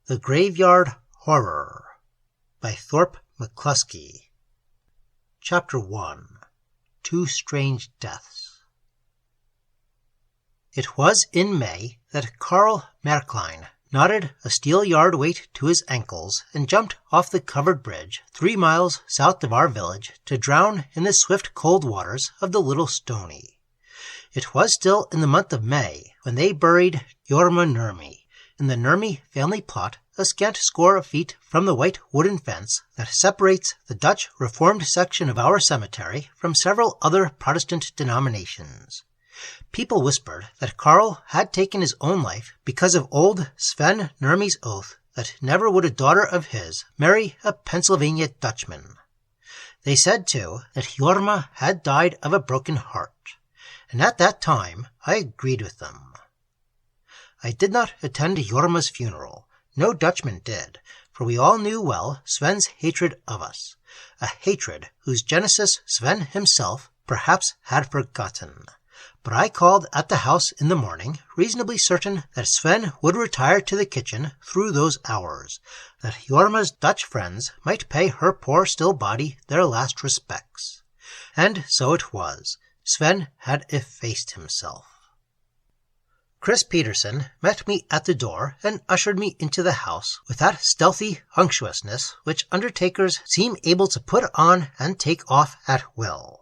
The Graveyard Horror by Thorp McClusky. Chapter 1. Two Strange Deaths. It was in May that Karl Maercklein knotted a steel yard weight to his ankles and jumped off the covered bridge 3 miles south of our village to drown in the swift cold waters of the Little Stony. It was still in the month of May when they buried Nurmi in the Nurmi family plot a scant score of feet from the white wooden fence that separates the Dutch Reformed section of our cemetery from several other Protestant denominations. People whispered that Karl had taken his own life because of old Sven Nurmi's oath that never would a daughter of his marry a Pennsylvania Dutchman. They said, too, that Jorma had died of a broken heart, and at that time I agreed with them. I did not attend Jorma's funeral. No Dutchman did, for we all knew well Sven's hatred of us, a hatred whose genesis Sven himself perhaps had forgotten. But I called at the house in the morning, reasonably certain that Sven would retire to the kitchen through those hours, that Jorma's Dutch friends might pay her poor still body their last respects. And so it was. Sven had effaced himself. Chris Peterson met me at the door and ushered me into the house with that stealthy unctuousness which undertakers seem able to put on and take off at will.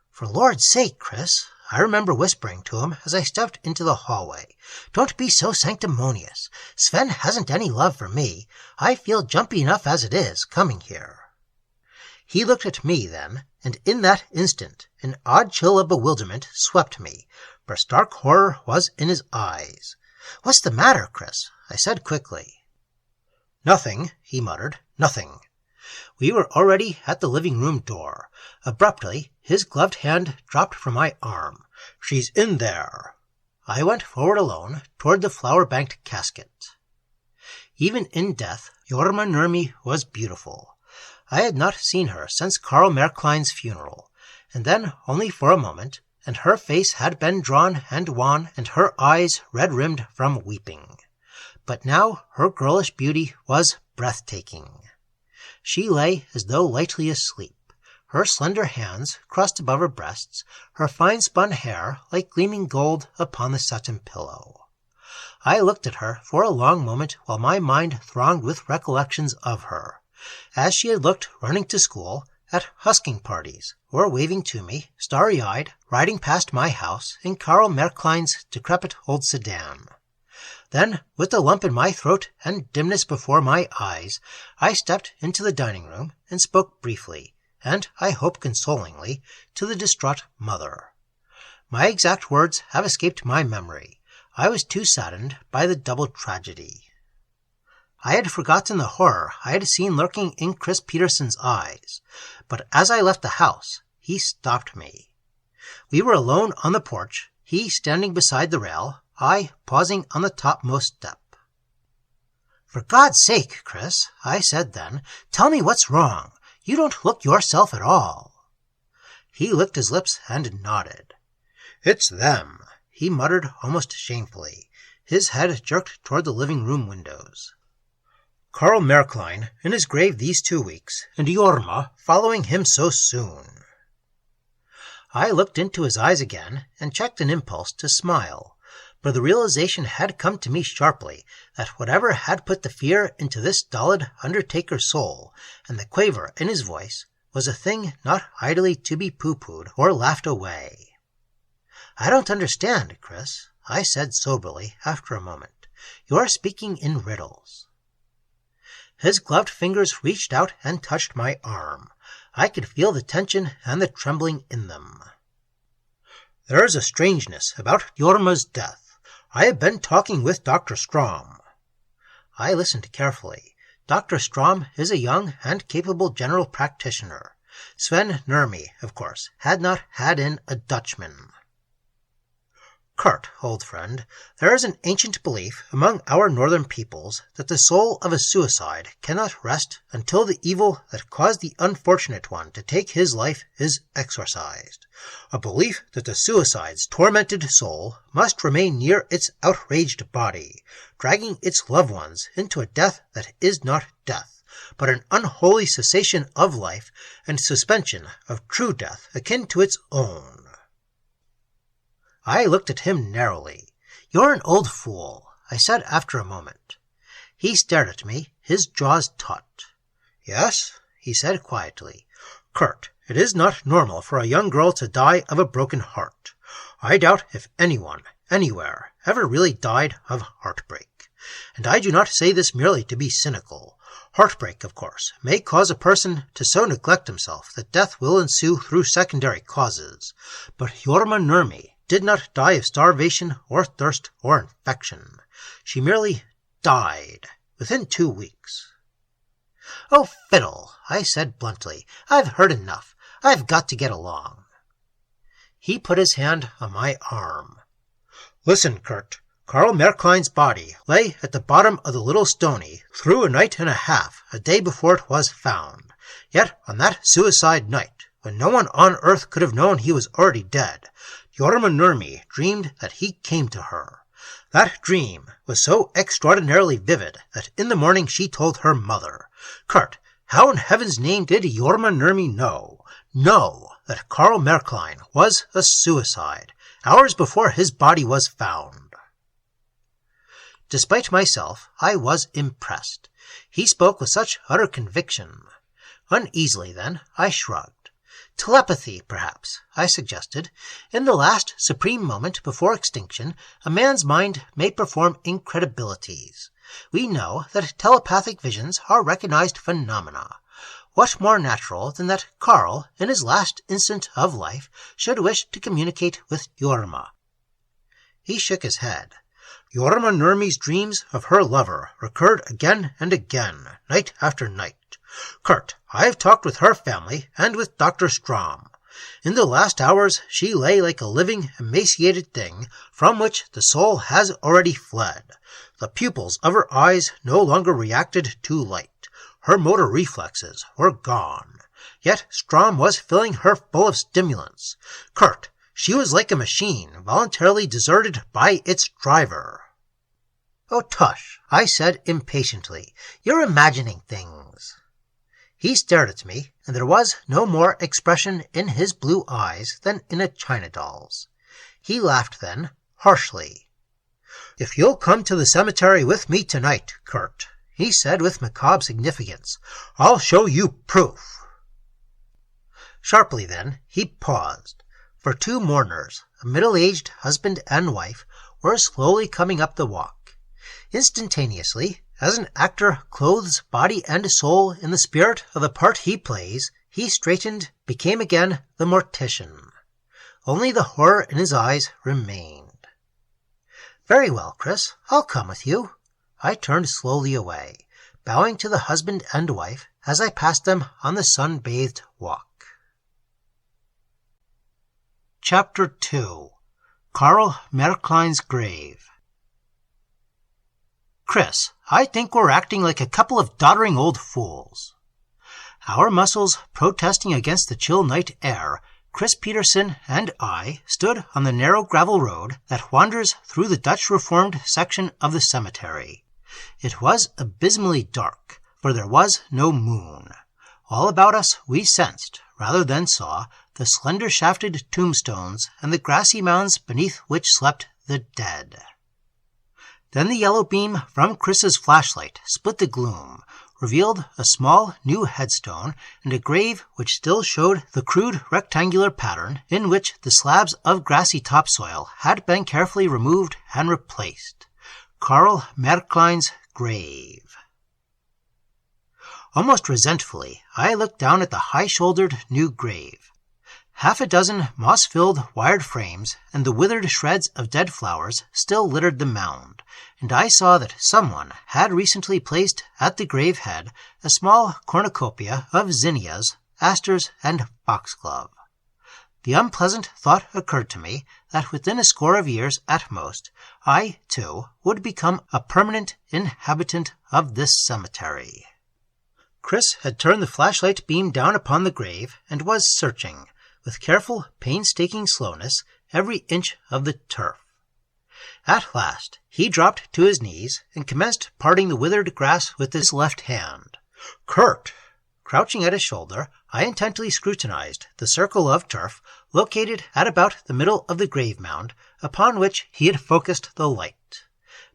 "For Lord's sake, Chris," I remember whispering to him as I stepped into the hallway, "don't be so sanctimonious. Sven hasn't any love for me. I feel jumpy enough as it is, coming here." He looked at me then, and in that instant an odd chill of bewilderment swept me, for stark horror was in his eyes. "What's the matter, Chris?" I said quickly. "Nothing," he muttered, "nothing." We were already at the living-room door. Abruptly, his gloved hand dropped from my arm. "She's in there." I went forward alone, toward the flower-banked casket. Even in death, Jorma Nurmi was beautiful. I had not seen her since Karl Maercklein's funeral, and then only for a moment, and her face had been drawn and wan and her eyes red-rimmed from weeping. But now her girlish beauty was breathtaking. She lay as though lightly asleep, her slender hands crossed above her breasts, her fine-spun hair like gleaming gold upon the satin pillow. I looked at her for a long moment while my mind thronged with recollections of her, as she had looked running to school, at husking parties, or waving to me, starry-eyed, riding past my house in Karl Maercklein's decrepit old sedan. Then, with a lump in my throat and dimness before my eyes, I stepped into the dining-room and spoke briefly, and I hope consolingly, to the distraught mother. My exact words have escaped my memory. I was too saddened by the double tragedy. I had forgotten the horror I had seen lurking in Chris Peterson's eyes, but as I left the house, he stopped me. We were alone on the porch, he standing beside the rail, I pausing on the topmost step. "For God's sake, Chris," I said then, "tell me what's wrong. You don't look yourself at all." He licked his lips and nodded. "It's them," he muttered almost shamefully. His head jerked toward the living-room windows. "Karl Maercklein in his grave these 2 weeks, and Jorma following him so soon." I looked into his eyes again and checked an impulse to smile, but the realization had come to me sharply that whatever had put the fear into this stolid undertaker's soul, and the quaver in his voice, was a thing not idly to be pooh-poohed or laughed away. "I don't understand, Chris," I said soberly after a moment. "You're speaking in riddles." His gloved fingers reached out and touched my arm. I could feel the tension and the trembling in them. "There is a strangeness about Jorma's death. I have been talking with Dr. Strom." I listened carefully. Dr. Strøm is a young and capable general practitioner. Sven Nurmi, of course, had not had in a Dutchman. Kurt, old friend, there is an ancient belief among our northern peoples that the soul of a suicide cannot rest until the evil that caused the unfortunate one to take his life is exorcised. A belief that the suicide's tormented soul must remain near its outraged body, dragging its loved ones into a death that is not death, but an unholy cessation of life and suspension of true death akin to its own. I looked at him narrowly. "You're an old fool," I said after a moment. He stared at me, his jaws taut. "Yes," he said quietly. "Kurt, it is not normal for a young girl to die of a broken heart. I doubt if anyone, anywhere, ever really died of heartbreak. And I do not say this merely to be cynical. Heartbreak, of course, may cause a person to so neglect himself that death will ensue through secondary causes. But Jorma Nurmi did not die of starvation or thirst or infection. She merely died within 2 weeks. "Oh, fiddle," I said bluntly. "I've heard enough. I've got to get along." He put his hand on my arm. "Listen, Kurt. Karl Maercklein's body lay at the bottom of the Little Stony through a night and a half, a day before it was found. Yet on that suicide night, when no one on earth could have known he was already dead, Jorma Nurmi dreamed that he came to her. That dream was so extraordinarily vivid that in the morning she told her mother. Kurt, how in heaven's name did Jorma Nurmi know that Karl Maercklein was a suicide, hours before his body was found?" Despite myself, I was impressed. He spoke with such utter conviction. Uneasily, then, I shrugged. "Telepathy, perhaps," I suggested. "In the last supreme moment before extinction, a man's mind may perform incredibilities. We know that telepathic visions are recognized phenomena. What more natural than that Karl, in his last instant of life, should wish to communicate with Jorma?" He shook his head. "Jorma Nurmi's dreams of her lover recurred again and again, night after night. Kurt, I have talked with her family and with Dr. Strom. In the last hours she lay like a living, emaciated thing from which the soul has already fled. The pupils of her eyes no longer reacted to light. Her motor reflexes were gone. Yet Strom was filling her full of stimulants. Kurt, she was like a machine voluntarily deserted by its driver." "Oh, tush," I said impatiently. "You're imagining things." He stared at me, and there was no more expression in his blue eyes than in a china doll's. He laughed then, harshly. "If you'll come to the cemetery with me tonight, Kurt," he said with macabre significance, "I'll show you proof." Sharply then, he paused, for 2 mourners, a middle-aged husband and wife, were slowly coming up the walk. Instantaneously, as an actor clothes body and soul in the spirit of the part he plays, he straightened, became again the mortician. Only the horror in his eyes remained. "Very well, Chris, I'll come with you." I turned slowly away, bowing to the husband and wife as I passed them on the sun-bathed walk. Chapter 2. Karl Maercklein's Grave. "Chris, I think we're acting like a couple of doddering old fools." Our muscles protesting against the chill night air, Chris Peterson and I stood on the narrow gravel road that wanders through the Dutch Reformed section of the cemetery. It was abysmally dark, for there was no moon. All about us we sensed, rather than saw, the slender-shafted tombstones and the grassy mounds beneath which slept the dead. Then the yellow beam from Chris's flashlight split the gloom, revealed a small new headstone and a grave which still showed the crude rectangular pattern in which the slabs of grassy topsoil had been carefully removed and replaced. Karl Maercklein's grave. Almost resentfully, I looked down at the high-shouldered new grave. 6 moss-filled wired frames and the withered shreds of dead flowers still littered the mound, and I saw that someone had recently placed at the grave head a small cornucopia of zinnias, asters, and foxglove. The unpleasant thought occurred to me that within a score of years at most, I, too, would become a permanent inhabitant of this cemetery. Chris had turned the flashlight beam down upon the grave and was searching, with careful, painstaking slowness, every inch of the turf. At last, he dropped to his knees and commenced parting the withered grass with his left hand. "Kurt!" Crouching at his shoulder, I intently scrutinized the circle of turf located at about the middle of the grave mound upon which he had focused the light.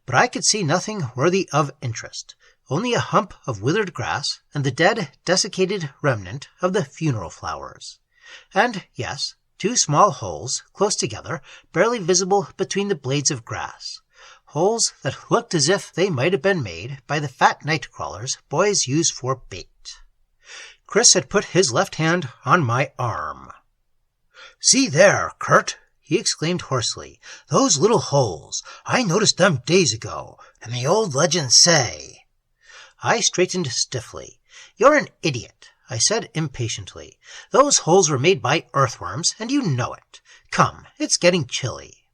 But I could see nothing worthy of interest, only a hump of withered grass and the dead, desiccated remnant of the funeral flowers. And, yes, 2 small holes, close together, barely visible between the blades of grass. Holes that looked as if they might have been made by the fat night crawlers boys use for bait. Chris had put his left hand on my arm. "See there, Kurt," he exclaimed hoarsely. "Those little holes. I noticed them days ago, and the old legends say—" I straightened stiffly. "You're an idiot," I said impatiently. "Those holes were made by earthworms, and you know it. Come, it's getting chilly."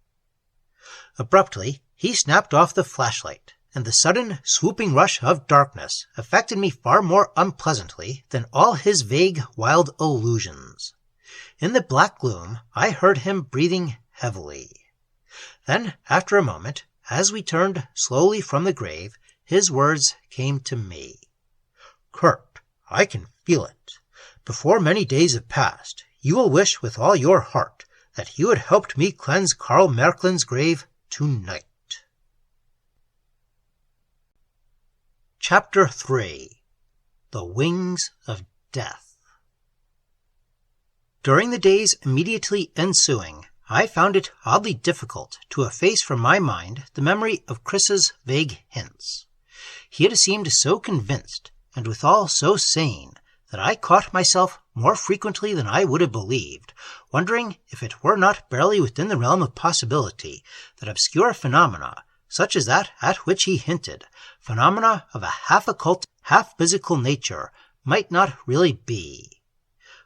Abruptly, he snapped off the flashlight, and the sudden, swooping rush of darkness affected me far more unpleasantly than all his vague, wild illusions. In the black gloom, I heard him breathing heavily. Then, after a moment, as we turned slowly from the grave, his words came to me. "Kurt, I can feel it. Before many days have passed, you will wish with all your heart that you had helped me cleanse Karl Maercklein's grave tonight." Chapter 3. The Wings of Death. During the days immediately ensuing, I found it oddly difficult to efface from my mind the memory of Chris's vague hints. He had seemed so convinced, and withal so sane, that I caught myself more frequently than I would have believed, wondering if it were not barely within the realm of possibility that obscure phenomena, such as that at which he hinted, phenomena of a half-occult, half-physical nature, might not really be.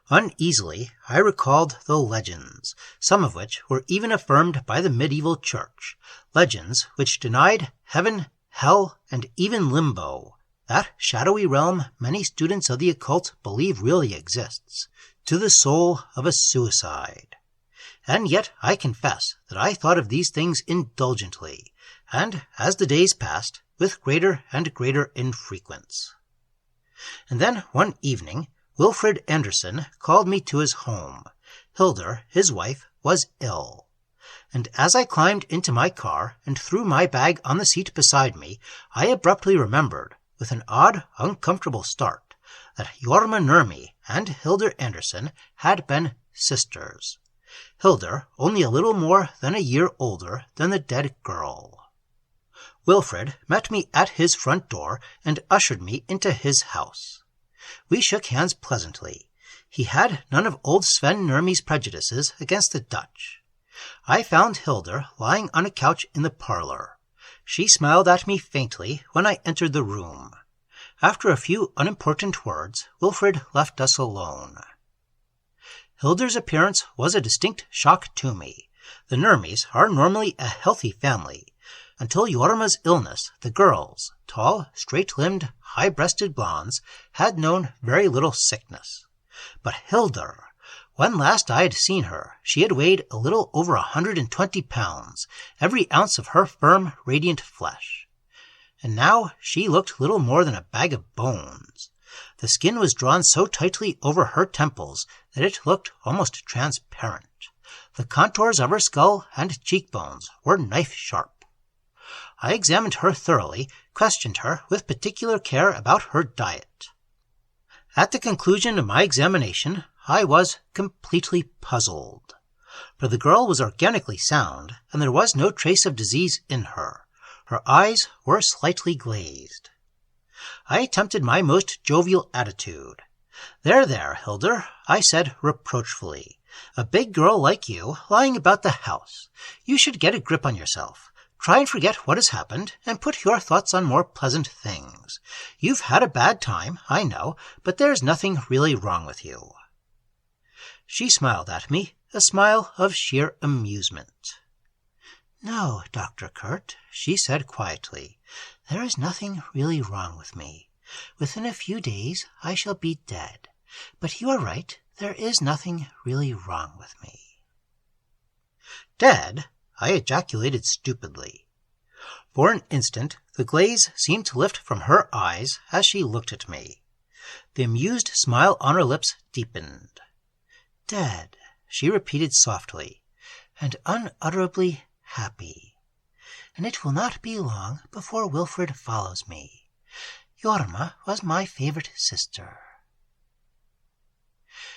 Uneasily, I recalled the legends, some of which were even affirmed by the medieval church, legends which denied heaven, hell, and even limbo, that shadowy realm many students of the occult believe really exists, to the soul of a suicide. And yet I confess that I thought of these things indulgently, and, as the days passed, with greater and greater infrequence. And then, one evening, Wilfred Anderson called me to his home. Hildur, his wife, was ill. And as I climbed into my car and threw my bag on the seat beside me, I abruptly remembered, with an odd, uncomfortable start, that Jorma Nurmi and Hildur Anderson had been sisters. Hildur only a little more than a year older than the dead girl. Wilfred met me at his front door and ushered me into his house. We shook hands pleasantly. He had none of old Sven Nurmi's prejudices against the Dutch. I found Hildur lying on a couch in the parlor. She smiled at me faintly when I entered the room. After a few unimportant words, Wilfred left us alone. Hildur's appearance was a distinct shock to me. The Nurmis are normally a healthy family. Until Jorma's illness, the girls, tall, straight-limbed, high-breasted blondes, had known very little sickness. But Hildur, when last I had seen her, she had weighed a little over 120 pounds, every ounce of her firm, radiant flesh. And now she looked little more than a bag of bones. The skin was drawn so tightly over her temples that it looked almost transparent. The contours of her skull and cheekbones were knife-sharp. I examined her thoroughly, questioned her with particular care about her diet. At the conclusion of my examination, I was completely puzzled. For the girl was organically sound, and there was no trace of disease in her. Her eyes were slightly glazed. I attempted my most jovial attitude. There, Hildur," I said reproachfully. "A big girl like you lying about the house. You should get a grip on yourself. Try and forget what has happened, and put your thoughts on more pleasant things. You've had a bad time, I know, but there's nothing really wrong with you." She smiled at me, a smile of sheer amusement. "No, Dr. Kurt," she said quietly. "There is nothing really wrong with me. Within a few days I shall be dead. But you are right, there is nothing really wrong with me." "Dead?" I ejaculated stupidly. For an instant the glaze seemed to lift from her eyes as she looked at me. The amused smile on her lips deepened. "Dead," she repeated softly, "and unutterably happy. And it will not be long before Wilfred follows me. Jorma was my favorite sister."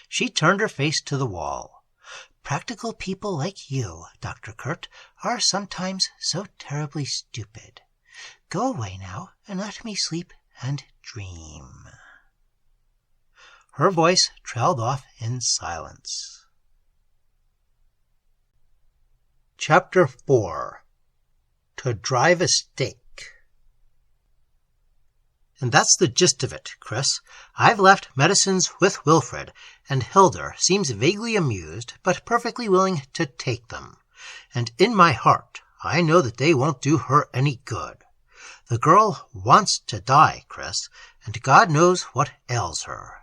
She turned her face to the wall. "Practical people like you, Dr. Kurt, are sometimes so terribly stupid. Go away now and let me sleep and dream." Her voice trailed off in silence. Chapter 4. To Drive a Stake. And that's the gist of it, Chris. I've left medicines with Wilfred, and Hildur seems vaguely amused, but perfectly willing to take them. And in my heart, I know that they won't do her any good. The girl wants to die, Chris, and God knows what ails her.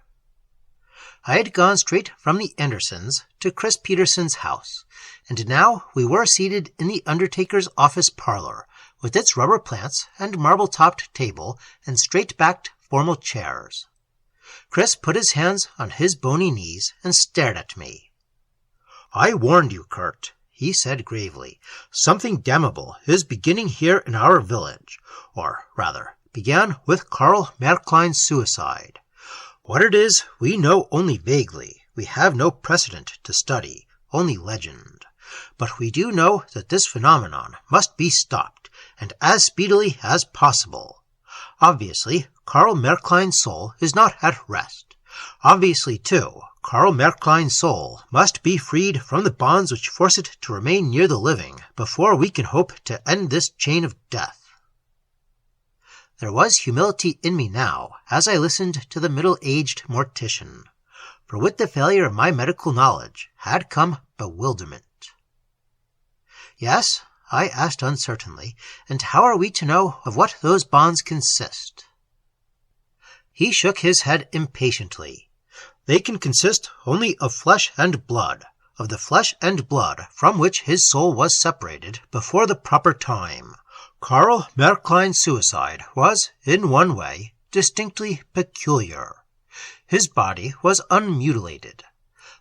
I had gone straight from the Andersons to Chris Peterson's house, and now we were seated in the undertaker's office parlor, with its rubber plants and marble-topped table and straight-backed formal chairs. Chris put his hands on his bony knees and stared at me. "I warned you, Kurt," he said gravely. "Something damnable is beginning here in our village, or rather, began with Karl Maercklein's suicide. What it is, we know only vaguely. We have no precedent to study, only legend. But we do know that this phenomenon must be stopped, and as speedily as possible. Obviously, Karl Maercklein's soul is not at rest. Obviously, too, Karl Maercklein's soul must be freed from the bonds which force it to remain near the living before we can hope to end this chain of death." There was humility in me now as I listened to the middle-aged mortician, for with the failure of my medical knowledge had come bewilderment. "Yes?" I asked uncertainly, "and how are we to know of what those bonds consist?" He shook his head impatiently. "They can consist only of flesh and blood, of the flesh and blood from which his soul was separated before the proper time. Karl Maercklein's suicide was, in one way, distinctly peculiar. His body was unmutilated.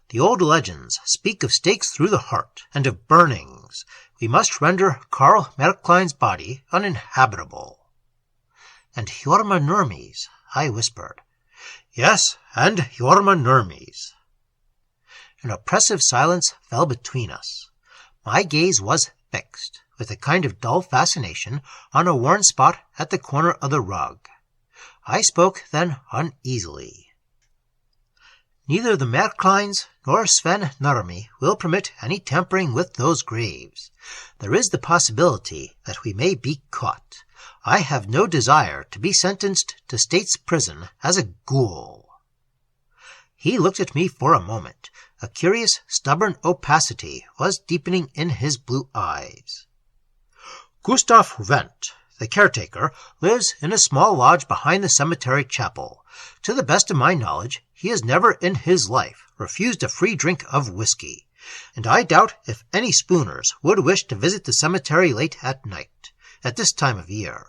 The old legends speak of stakes through the heart and of burnings. We must render Karl Maercklein's body uninhabitable." "And Jorma Nurmi's," I whispered. "Yes, and Jorma Nurmi's." An oppressive silence fell between us. My gaze was fixed, with a kind of dull fascination, on a worn spot at the corner of the rug. I spoke then uneasily. "Neither the Maerckleins nor Sven Nurmi will permit any tampering with those graves. There is the possibility that we may be caught. I have no desire to be sentenced to state's prison as a ghoul." He looked at me for a moment. A curious, stubborn opacity was deepening in his blue eyes. "Gustav Wendt, the caretaker, lives in a small lodge behind the cemetery chapel. To the best of my knowledge, he has never in his life refused a free drink of whiskey, and I doubt if any spooners would wish to visit the cemetery late at night, at this time of year.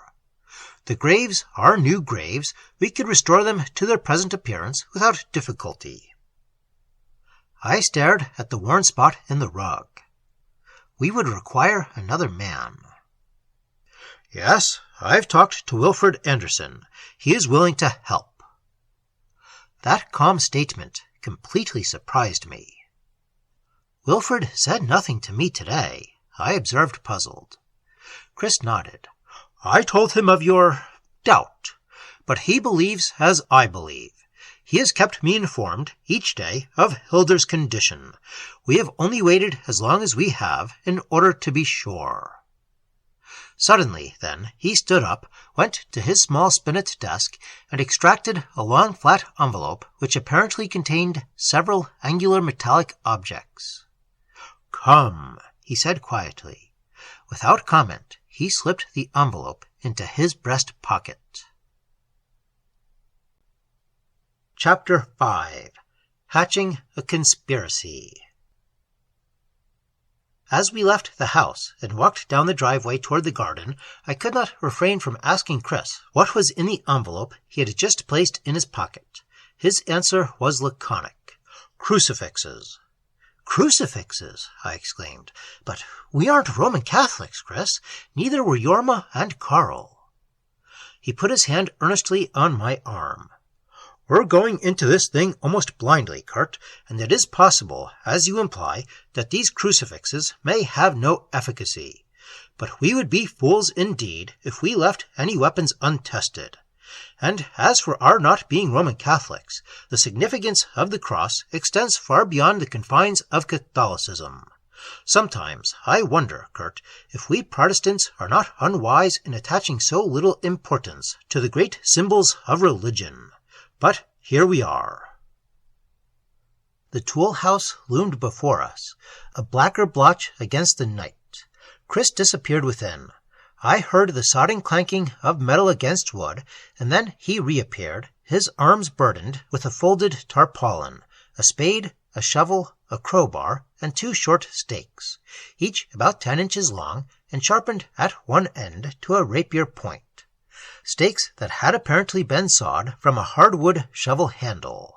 The graves are new graves. We could restore them to their present appearance without difficulty." I stared at the worn spot in the rug. "We would require another man." "Yes, I've talked to Wilfred Anderson. He is willing to help." That calm statement completely surprised me. "Wilfred said nothing to me today," I observed, puzzled. Chris nodded. "I told him of your doubt, but he believes as I believe. He has kept me informed each day of Hildur's condition. We have only waited as long as we have in order to be sure." Suddenly, then, he stood up, went to his small spinet desk, and extracted a long flat envelope which apparently contained several angular metallic objects. "Come," he said quietly. Without comment, he slipped the envelope into his breast pocket. Chapter 5. Hatching a Conspiracy. As we left the house and walked down the driveway toward the garden, I could not refrain from asking Chris what was in the envelope he had just placed in his pocket. His answer was laconic. "Crucifixes." "Crucifixes!" I exclaimed. "But we aren't Roman Catholics, Chris. Neither were Jorma and Karl." He put his hand earnestly on my arm. "We're going into this thing almost blindly, Kurt, and it is possible, as you imply, that these crucifixes may have no efficacy. But we would be fools indeed if we left any weapons untested. And as for our not being Roman Catholics, the significance of the cross extends far beyond the confines of Catholicism. Sometimes I wonder, Kurt, if we Protestants are not unwise in attaching so little importance to the great symbols of religion. But here we are." The tool house loomed before us, a blacker blotch against the night. Chris disappeared within. I heard the sodding clanking of metal against wood, and then he reappeared, his arms burdened with a folded tarpaulin, a spade, a shovel, a crowbar, and 2 short stakes, each about 10 inches long and sharpened at one end to a rapier point. Stakes that had apparently been sawed from a hardwood shovel handle.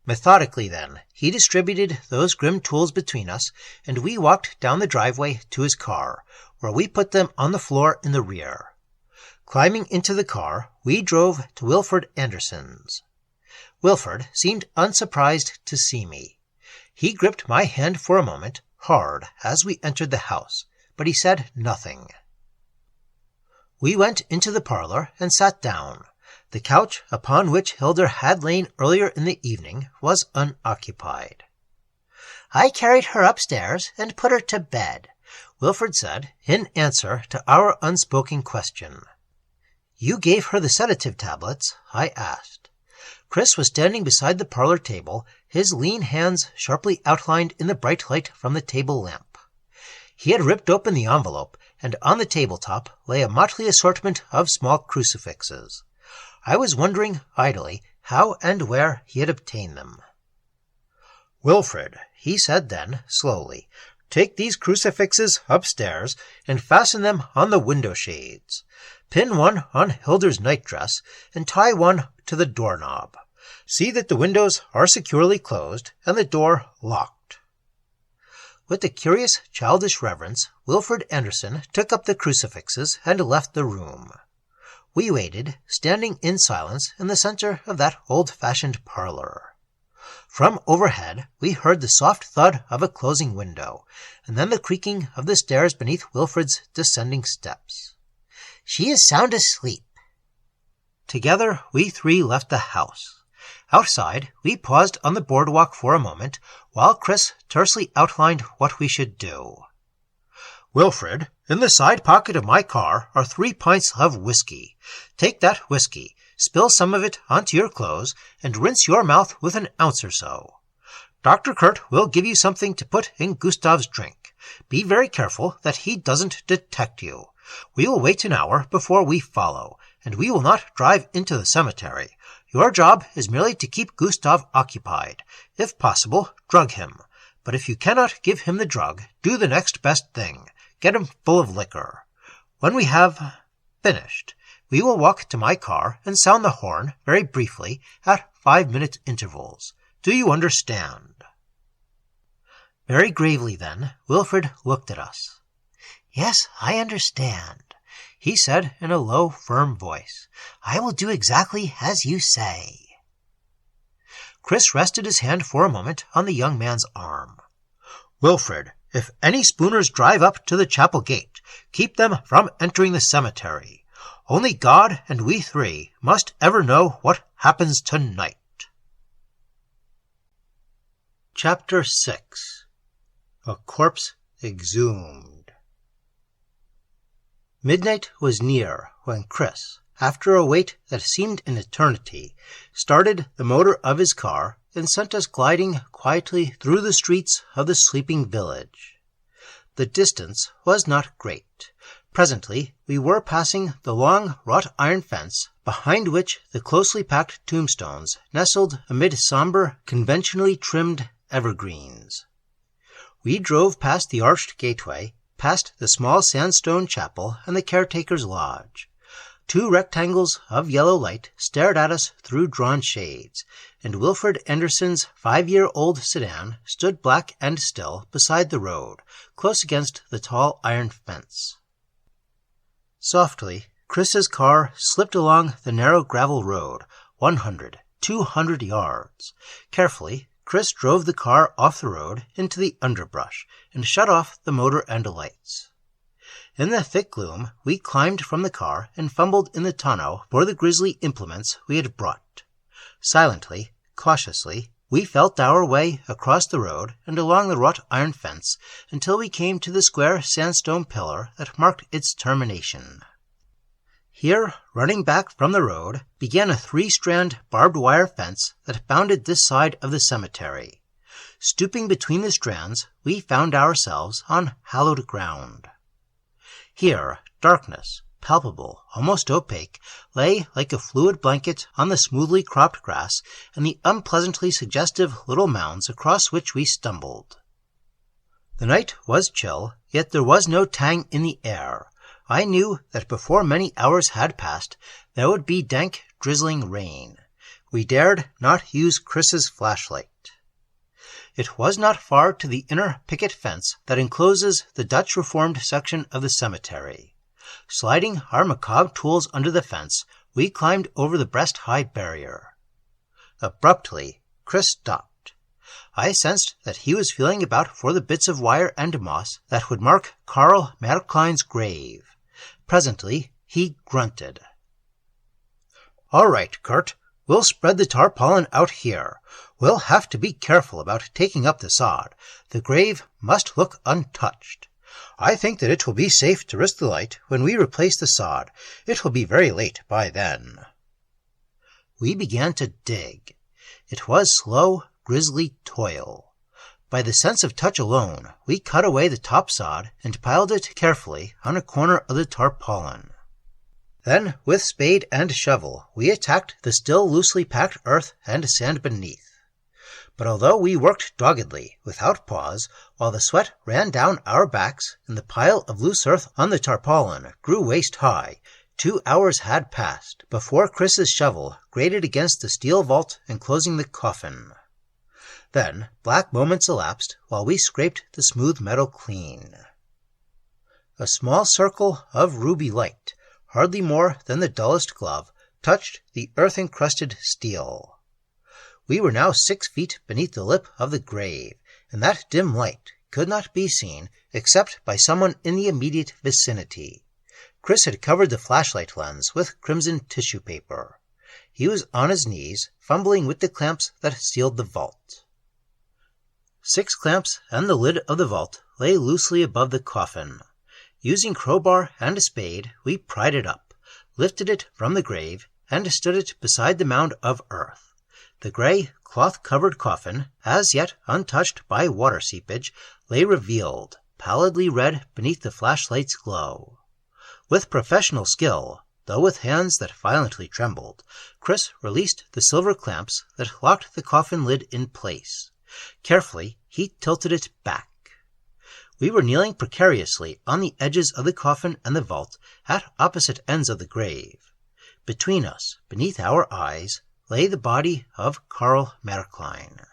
Methodically, then, he distributed those grim tools between us, and we walked down the driveway to his car, where we put them on the floor in the rear. Climbing into the car, we drove to Wilfred Anderson's. Wilfred seemed unsurprised to see me. He gripped my hand for a moment, hard, as we entered the house, but he said nothing. We went into the parlor and sat down. The couch upon which Hildur had lain earlier in the evening was unoccupied. "I carried her upstairs and put her to bed," Wilfred said, in answer to our unspoken question. "You gave her the sedative tablets?" I asked. Chris was standing beside the parlor table, his lean hands sharply outlined in the bright light from the table lamp. He had ripped open the envelope, and on the tabletop lay a motley assortment of small crucifixes. I was wondering idly how and where he had obtained them. "Wilfred," he said then, slowly, "take these crucifixes upstairs and fasten them on the window shades. Pin one on Hildur's nightdress and tie one to the doorknob. See that the windows are securely closed and the door locked." With a curious childish reverence, Wilfred Anderson took up the crucifixes and left the room. We waited, standing in silence in the center of that old-fashioned parlor. From overhead, we heard the soft thud of a closing window, and then the creaking of the stairs beneath Wilfred's descending steps. "She is sound asleep." Together, we 3 left the house. Outside, we paused on the boardwalk for a moment, while Chris tersely outlined what we should do. "Wilfred, in the side pocket of my car are 3 pints of whiskey. Take that whiskey, spill some of it onto your clothes, and rinse your mouth with an ounce or so. Dr. Kurt will give you something to put in Gustav's drink. Be very careful that he doesn't detect you. We will wait an hour before we follow, and we will not drive into the cemetery. Your job is merely to keep Gustav occupied. If possible, drug him. But if you cannot give him the drug, do the next best thing. Get him full of liquor. When we have finished, we will walk to my car and sound the horn very briefly at 5-minute intervals. Do you understand?" Very gravely then, Wilfred looked at us. "Yes, I understand," he said in a low, firm voice. "I will do exactly as you say." Chris rested his hand for a moment on the young man's arm. "Wilfred, if any spooners drive up to the chapel gate, keep them from entering the cemetery. Only God and we 3 must ever know what happens tonight." Chapter 6. A Corpse Exhumed. Midnight was near when Chris, after a wait that seemed an eternity, started the motor of his car and sent us gliding quietly through the streets of the sleeping village. The distance was not great. Presently we were passing the long wrought iron fence, behind which the closely packed tombstones nestled amid somber, conventionally trimmed evergreens. We drove past the arched gateway, past the small sandstone chapel and the caretaker's lodge. 2 rectangles of yellow light stared at us through drawn shades, and Wilfred Anderson's 5-year-old sedan stood black and still beside the road, close against the tall iron fence. Softly, Chris's car slipped along the narrow gravel road, 100, 200 yards. Carefully, Chris drove the car off the road into the underbrush and shut off the motor and lights. In the thick gloom, we climbed from the car and fumbled in the tonneau for the grisly implements we had brought. Silently, cautiously, we felt our way across the road and along the wrought iron fence until we came to the square sandstone pillar that marked its termination. Here, running back from the road, began a 3-strand barbed wire fence that bounded this side of the cemetery. Stooping between the strands, we found ourselves on hallowed ground. Here, darkness, palpable, almost opaque, lay like a fluid blanket on the smoothly cropped grass and the unpleasantly suggestive little mounds across which we stumbled. The night was chill, yet there was no tang in the air. I knew that before many hours had passed, there would be dank, drizzling rain. We dared not use Chris's flashlight. It was not far to the inner picket fence that encloses the Dutch Reformed section of the cemetery. Sliding our macabre tools under the fence, we climbed over the breast-high barrier. Abruptly, Chris stopped. I sensed that he was feeling about for the bits of wire and moss that would mark Karl Maercklein's grave. Presently, he grunted. "All right, Kurt. We'll spread the tarpaulin out here. We'll have to be careful about taking up the sod. The grave must look untouched. I think that it will be safe to risk the light when we replace the sod. It will be very late by then." We began to dig. It was slow, grisly toil. By the sense of touch alone, we cut away the top sod and piled it carefully on a corner of the tarpaulin. Then, with spade and shovel, we attacked the still loosely packed earth and sand beneath. But although we worked doggedly, without pause, while the sweat ran down our backs and the pile of loose earth on the tarpaulin grew waist-high, 2 hours had passed before Chris's shovel grated against the steel vault enclosing the coffin. Then black moments elapsed while we scraped the smooth metal clean. A small circle of ruby light, hardly more than the dullest glove, touched the earth-encrusted steel. We were now 6 feet beneath the lip of the grave, and that dim light could not be seen except by someone in the immediate vicinity. Chris had covered the flashlight lens with crimson tissue paper. He was on his knees, fumbling with the clamps that sealed the vault. 6 clamps and the lid of the vault lay loosely above the coffin. Using crowbar and a spade, we pried it up, lifted it from the grave, and stood it beside the mound of earth. The gray, cloth-covered coffin, as yet untouched by water seepage, lay revealed, pallidly red beneath the flashlight's glow. With professional skill, though with hands that violently trembled, Chris released the silver clamps that locked the coffin lid in place. Carefully, he tilted it back. We were kneeling precariously on the edges of the coffin and the vault at opposite ends of the grave. Between us, beneath our eyes, lay the body of Karl Maercklein.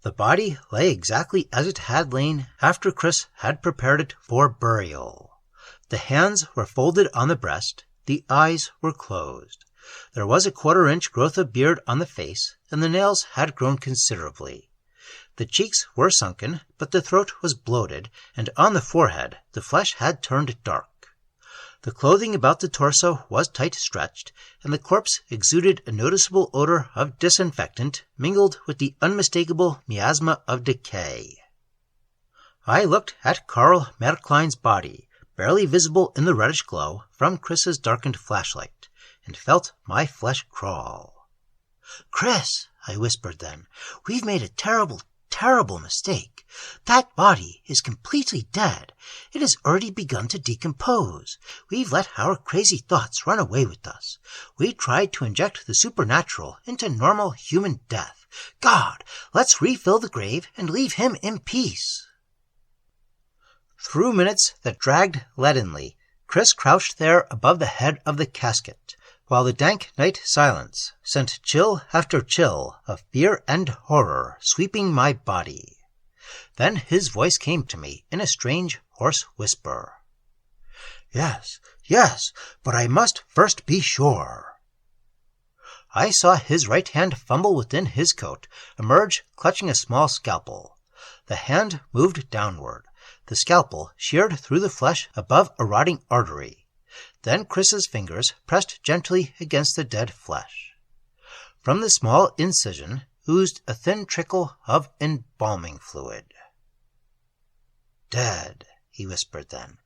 The body lay exactly as it had lain after Chris had prepared it for burial. The hands were folded on the breast, the eyes were closed. There was a 1/4-inch growth of beard on the face, and the nails had grown considerably. The cheeks were sunken, but the throat was bloated, and on the forehead the flesh had turned dark. The clothing about the torso was tight-stretched, and the corpse exuded a noticeable odor of disinfectant mingled with the unmistakable miasma of decay. I looked at Karl Maercklein's body, barely visible in the reddish glow from Chris's darkened flashlight, and felt my flesh crawl. "Chris," I whispered then, "we've made a terrible, terrible mistake. That body is completely dead. It has already begun to decompose. We've let our crazy thoughts run away with us. We tried to inject the supernatural into normal human death. God, let's refill the grave and leave him in peace." Through minutes that dragged leadenly, Chris crouched there above the head of the casket, while the dank night silence sent chill after chill of fear and horror sweeping my body. Then his voice came to me in a strange, hoarse whisper. "Yes, yes, but I must first be sure." I saw his right hand fumble within his coat, emerge clutching a small scalpel. The hand moved downward. The scalpel sheared through the flesh above a rotting artery. Then Chris's fingers pressed gently against the dead flesh. From the small incision oozed a thin trickle of embalming fluid. "Dead," he whispered then.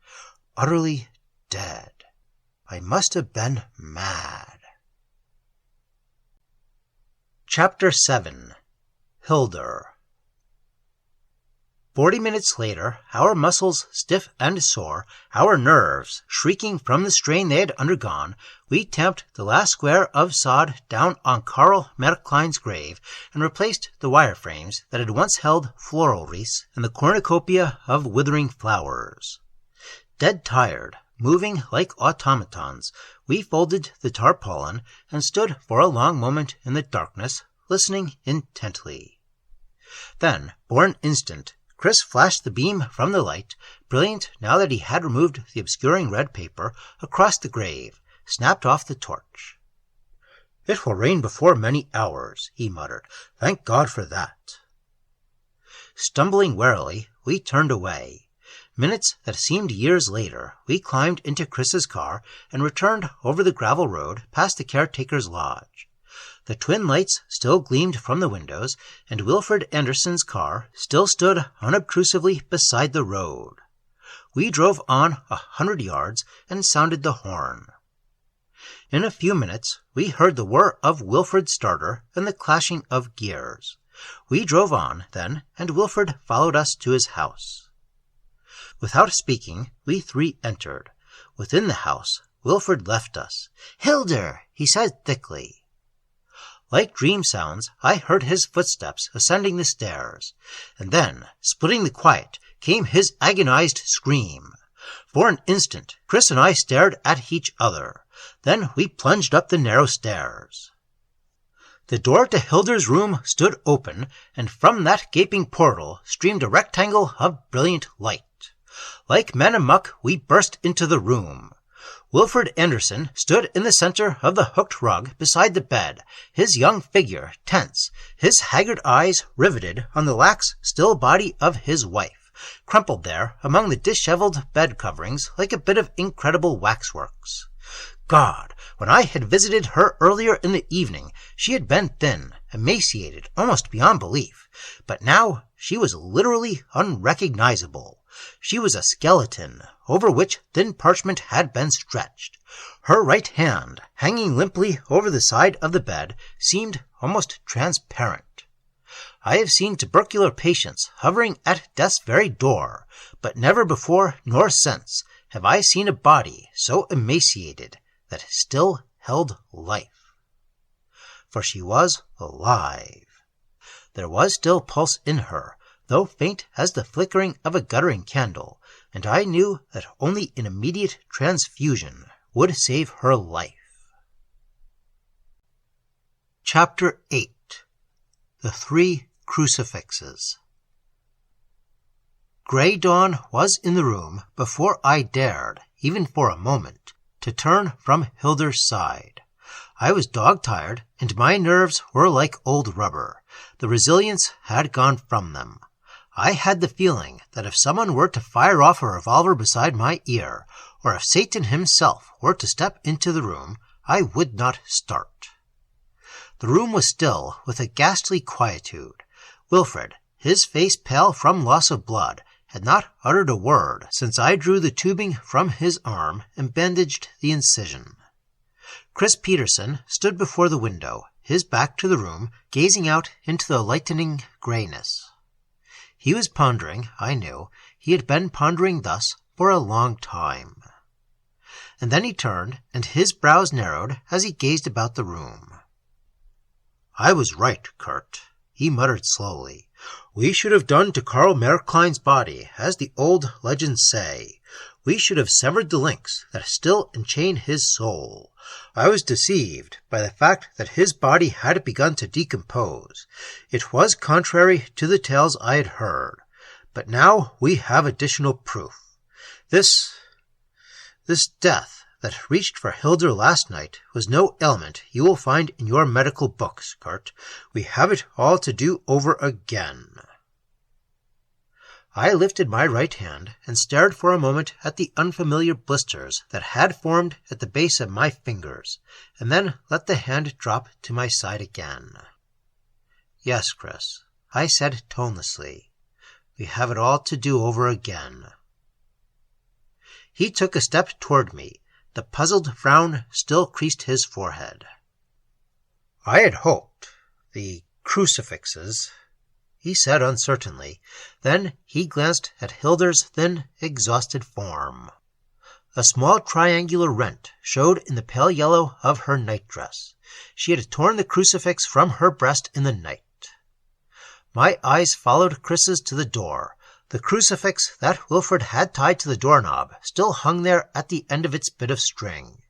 "Utterly dead. I must have been mad." Chapter 7. Hildur. 40 minutes later, our muscles stiff and sore, our nerves shrieking from the strain they had undergone, we tamped the last square of sod down on Karl Maercklein's grave and replaced the wire frames that had once held floral wreaths and the cornucopia of withering flowers. Dead tired, moving like automatons, we folded the tarpaulin and stood for a long moment in the darkness, listening intently. Then, for an instant, Chris flashed the beam from the light, brilliant now that he had removed the obscuring red paper, across the grave, snapped off the torch. "It will rain before many hours," he muttered. "Thank God for that." Stumbling warily, we turned away. Minutes that seemed years later, we climbed into Chris's car and returned over the gravel road past the caretaker's lodge. The twin lights still gleamed from the windows, and Wilfred Anderson's car still stood unobtrusively beside the road. We drove on 100 yards and sounded the horn. In a few minutes, we heard the whir of Wilfred's starter and the clashing of gears. We drove on, then, and Wilfred followed us to his house. Without speaking, we three entered. Within the house, Wilfred left us. "Hildur," he said thickly. Like dream sounds, I heard his footsteps ascending the stairs, and then, splitting the quiet, came his agonized scream. For an instant, Chris and I stared at each other. Then we plunged up the narrow stairs. The door to Hildur's room stood open, and from that gaping portal streamed a rectangle of brilliant light. Like men amuck, we burst into the room. Wilfred Anderson stood in the center of the hooked rug beside the bed, his young figure tense, his haggard eyes riveted on the lax, still body of his wife, crumpled there among the disheveled bed coverings like a bit of incredible waxworks. God, when I had visited her earlier in the evening, she had been thin, emaciated, almost beyond belief, but now she was literally unrecognizable. She was a skeleton, over which thin parchment had been stretched. Her right hand, hanging limply over the side of the bed, seemed almost transparent. I have seen tubercular patients hovering at death's very door, but never before nor since have I seen a body so emaciated that still held life. For she was alive. There was still pulse in her, though faint as the flickering of a guttering candle, and I knew that only an immediate transfusion would save her life. Chapter 8. The Three Crucifixes. Grey dawn was in the room before I dared, even for a moment, to turn from Hildur's side. I was dog-tired, and my nerves were like old rubber. The resilience had gone from them. I had the feeling that if someone were to fire off a revolver beside my ear, or if Satan himself were to step into the room, I would not start. The room was still, with a ghastly quietude. Wilfred, his face pale from loss of blood, had not uttered a word since I drew the tubing from his arm and bandaged the incision. Chris Peterson stood before the window, his back to the room, gazing out into the lightening grayness. He was pondering, I knew. He had been pondering thus for a long time. And then he turned, and his brows narrowed as he gazed about the room. "I was right, Kurt," he muttered slowly. "We should have done to Karl Maercklein's body, as the old legends say. We should have severed the links that still enchain his soul. I was deceived by the fact that his body had begun to decompose. It was contrary to the tales I had heard. But now we have additional proof. This death that reached for Hildur last night was no ailment you will find in your medical books, Kurt. We have it all to do over again." I lifted my right hand and stared for a moment at the unfamiliar blisters that had formed at the base of my fingers, and then let the hand drop to my side again. "Yes, Chris," I said tonelessly. "We have it all to do over again." He took a step toward me. The puzzled frown still creased his forehead. "I had hoped the crucifixes," he said uncertainly. Then he glanced at Hildur's thin, exhausted form. A small triangular rent showed in the pale yellow of her nightdress. She had torn the crucifix from her breast in the night. My eyes followed Chris's to the door. The crucifix that Wilfred had tied to the doorknob still hung there at the end of its bit of string.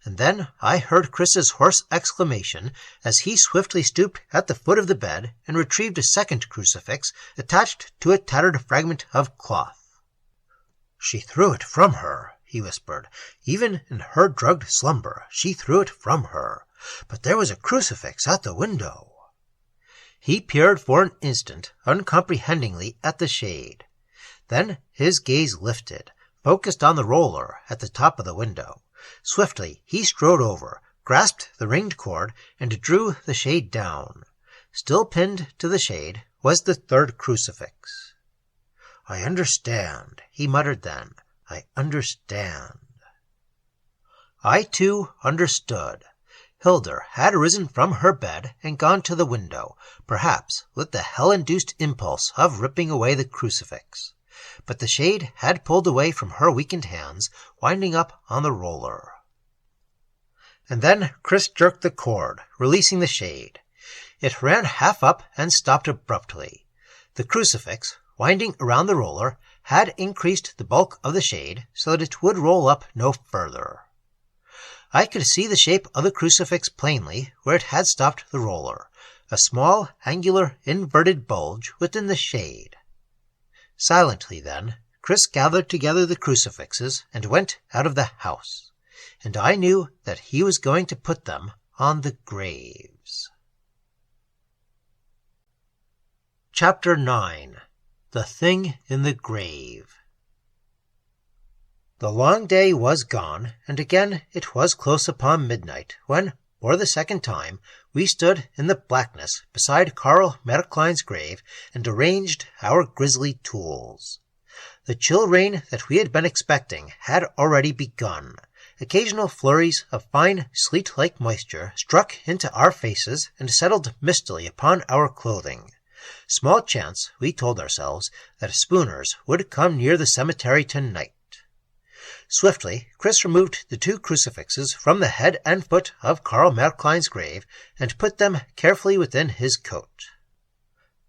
And then I heard Chris's hoarse exclamation as he swiftly stooped at the foot of the bed and retrieved a second crucifix attached to a tattered fragment of cloth. "She threw it from her," he whispered. "Even in her drugged slumber, she threw it from her. But there was a crucifix at the window." He peered for an instant uncomprehendingly at the shade. Then his gaze lifted, focused on the roller at the top of the window. Swiftly he strode over, grasped the ringed cord, and drew the shade down. Still pinned to the shade was the third crucifix. "I understand," he muttered then. "I understand." I, too, understood. Hildur had risen from her bed and gone to the window, perhaps with the hell-induced impulse of ripping away the crucifix. But the shade had pulled away from her weakened hands, winding up on the roller. And then Chris jerked the cord, releasing the shade. It ran half up and stopped abruptly. The crucifix, winding around the roller, had increased the bulk of the shade so that it would roll up no further. I could see the shape of the crucifix plainly where it had stopped the roller, a small, angular, inverted bulge within the shade. Silently, then, Chris gathered together the crucifixes and went out of the house, and I knew that he was going to put them on the graves. Chapter 9. The Thing in the Grave. The long day was gone, and again it was close upon midnight when, for the second time, we stood in the blackness beside Karl Maercklein's grave and arranged our grisly tools. The chill rain that we had been expecting had already begun. Occasional flurries of fine, sleet-like moisture struck into our faces and settled mistily upon our clothing. Small chance, we told ourselves, that spooners would come near the cemetery tonight. Swiftly, Chris removed the two crucifixes from the head and foot of Karl Maercklein's grave and put them carefully within his coat.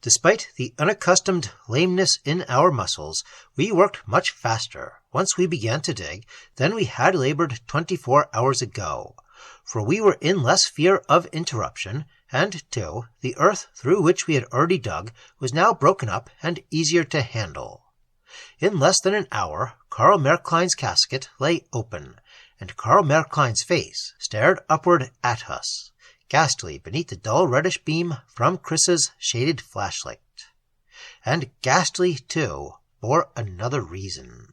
Despite the unaccustomed lameness in our muscles, we worked much faster, once we began to dig, than we had labored 24 hours ago, for we were in less fear of interruption, and, too, the earth through which we had already dug was now broken up and easier to handle. In less than an hour, Karl Maercklein's casket lay open, and Karl Maercklein's face stared upward at us, ghastly beneath the dull reddish beam from Chris's shaded flashlight. And ghastly, too, for another reason.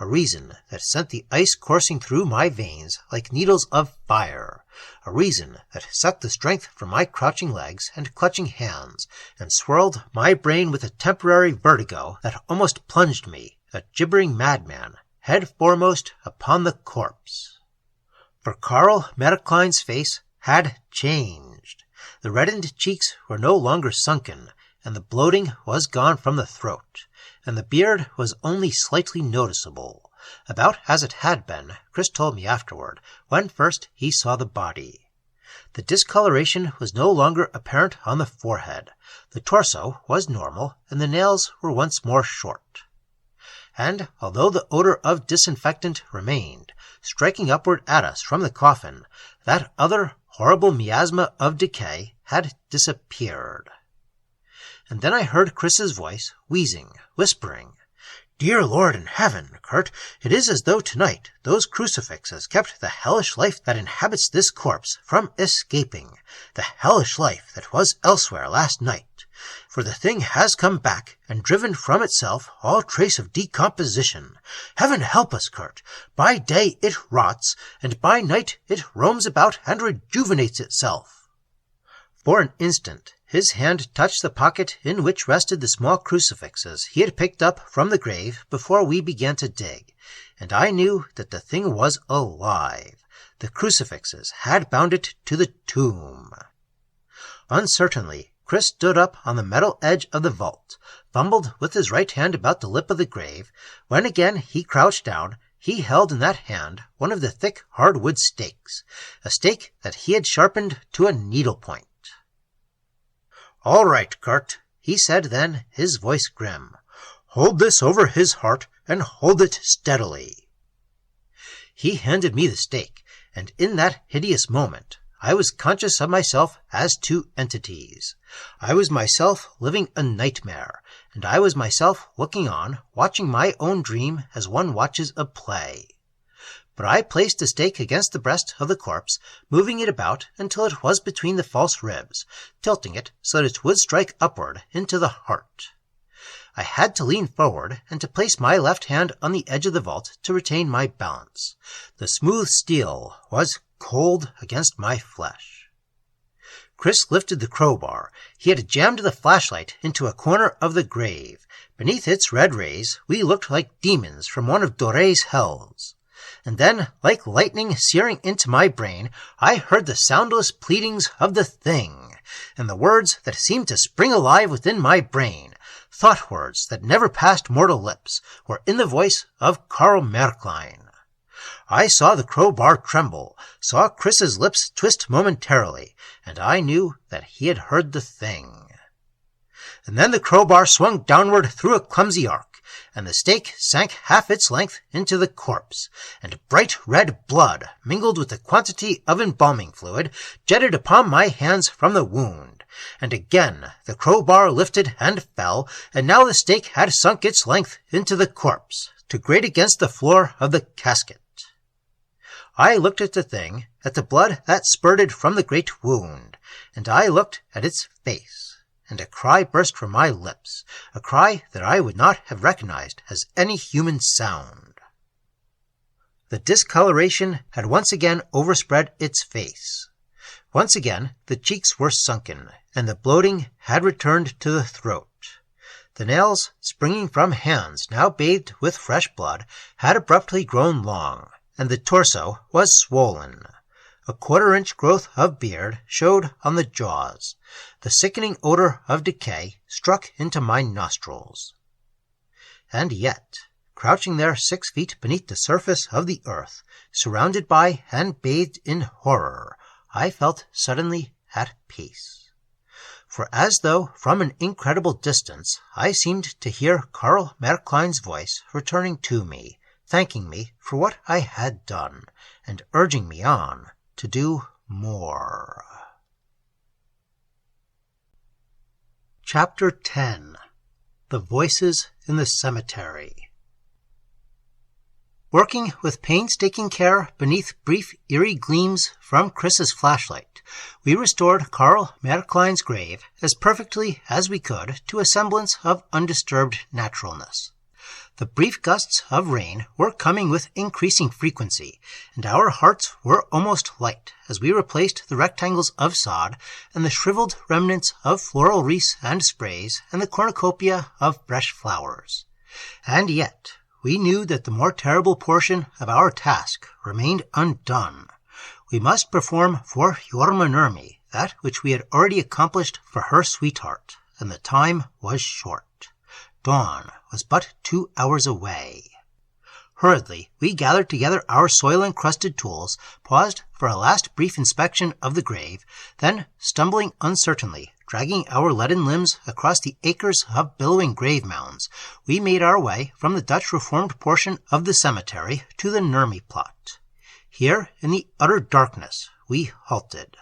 A reason that sent the ice coursing through my veins like needles of fire. A reason that sucked the strength from my crouching legs and clutching hands, and swirled my brain with a temporary vertigo that almost plunged me, a gibbering madman, head foremost upon the corpse. For Karl Maercklein's face had changed. The reddened cheeks were no longer sunken, and the bloating was gone from the throat, and the beard was only slightly noticeable, about as it had been, Chris told me afterward, when first he saw the body. The discoloration was no longer apparent on the forehead. The torso was normal, and the nails were once more short. And although the odor of disinfectant remained, striking upward at us from the coffin, that other horrible miasma of decay had disappeared. And then I heard Chris's voice, wheezing, whispering, "Dear Lord in heaven, Kurt, it is as though tonight those crucifixes kept the hellish life that inhabits this corpse from escaping, the hellish life that was elsewhere last night. For the thing has come back and driven from itself all trace of decomposition. Heaven help us, Kurt! By day it rots, and by night it roams about and rejuvenates itself." For an instant his hand touched the pocket in which rested the small crucifixes he had picked up from the grave before we began to dig, and I knew that the thing was alive. The crucifixes had bound it to the tomb. Uncertainly, Chris stood up on the metal edge of the vault, fumbled with his right hand about the lip of the grave. When again he crouched down, he held in that hand one of the thick hardwood stakes, a stake that he had sharpened to a needlepoint. "All right, Kurt," he said then, his voice grim. "Hold this over his heart, and hold it steadily." He handed me the stake, and in that hideous moment I was conscious of myself as two entities. I was myself living a nightmare, and I was myself looking on, watching my own dream as one watches a play. But I placed the stake against the breast of the corpse, moving it about until it was between the false ribs, tilting it so that it would strike upward into the heart. I had to lean forward and to place my left hand on the edge of the vault to retain my balance. The smooth steel was cold against my flesh. Chris lifted the crowbar. He had jammed the flashlight into a corner of the grave. Beneath its red rays, we looked like demons from one of Dore's hells. And then, like lightning searing into my brain, I heard the soundless pleadings of the thing, and the words that seemed to spring alive within my brain, thought words that never passed mortal lips, were in the voice of Karl Maercklein. I saw the crowbar tremble, saw Chris's lips twist momentarily, and I knew that he had heard the thing. And then the crowbar swung downward through a clumsy arc, and the stake sank half its length into the corpse, and bright red blood, mingled with a quantity of embalming fluid, jetted upon my hands from the wound. And again the crowbar lifted and fell, and now the stake had sunk its length into the corpse, to grate against the floor of the casket. I looked at the thing, at the blood that spurted from the great wound, and I looked at its face, and a cry burst from my lips, a cry that I would not have recognized as any human sound. The discoloration had once again overspread its face. Once again the cheeks were sunken, and the bloating had returned to the throat. The nails, springing from hands now bathed with fresh blood, had abruptly grown long, and the torso was swollen. A quarter-inch growth of beard showed on the jaws. The sickening odor of decay struck into my nostrils. And yet, crouching there 6 feet beneath the surface of the earth, surrounded by and bathed in horror, I felt suddenly at peace. For as though from an incredible distance, I seemed to hear Karl Maercklein's voice returning to me, thanking me for what I had done, and urging me on to do more. Chapter 10. The Voices in the Cemetery. Working with painstaking care beneath brief, eerie gleams from Chris's flashlight, we restored Karl Maercklein's grave as perfectly as we could to a semblance of undisturbed naturalness. The brief gusts of rain were coming with increasing frequency, and our hearts were almost light as we replaced the rectangles of sod and the shriveled remnants of floral wreaths and sprays and the cornucopia of fresh flowers. And yet, we knew that the more terrible portion of our task remained undone. We must perform for Jorma Nurmi that which we had already accomplished for her sweetheart, and the time was short. Dawn was but 2 hours away. Hurriedly, we gathered together our soil-encrusted tools, paused for a last brief inspection of the grave, then, stumbling uncertainly, dragging our leaden limbs across the acres of billowing grave mounds, we made our way from the Dutch Reformed portion of the cemetery to the Nurmi plot. Here, in the utter darkness, we halted.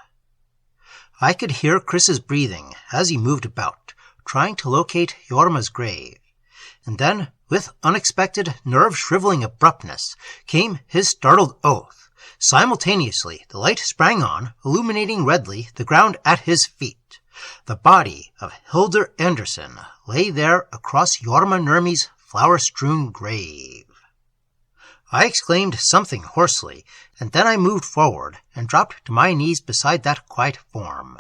I could hear Chris's breathing as he moved about, trying to locate Jorma's grave. And then, with unexpected, nerve-shriveling abruptness, came his startled oath. Simultaneously, the light sprang on, illuminating redly the ground at his feet. The body of Hildur Anderson lay there across Jorma Nurmi's flower-strewn grave. I exclaimed something hoarsely, and then I moved forward and dropped to my knees beside that quiet form.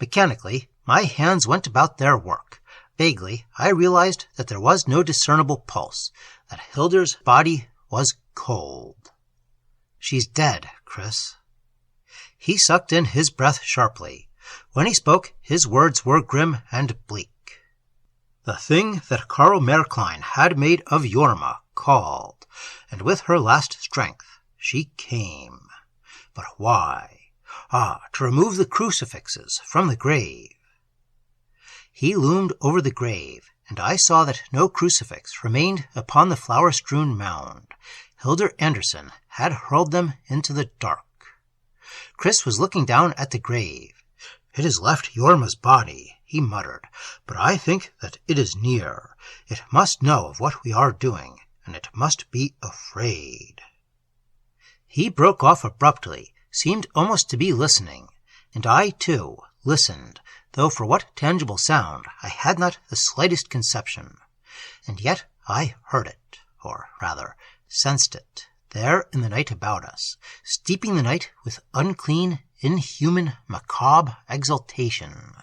Mechanically, my hands went about their work. Vaguely, I realized that there was no discernible pulse, that Hildur's body was cold. "She's dead, Chris." He sucked in his breath sharply. When he spoke, his words were grim and bleak. The thing that Karl Maercklein had made of Jorma called, and with her last strength she came. But why? To remove the crucifixes from the grave. He loomed over the grave, and I saw that no crucifix remained upon the flower-strewn mound. Hildur Anderson had hurled them into the dark. Chris was looking down at the grave. "It has left Jorma's body," he muttered, "but I think that it is near. It must know of what we are doing, and it must be afraid." He broke off abruptly, seemed almost to be listening, and I, too, listened, though for what tangible sound I had not the slightest conception. And yet I heard it, or rather, sensed it, there in the night about us, steeping the night with unclean, inhuman, macabre exultation.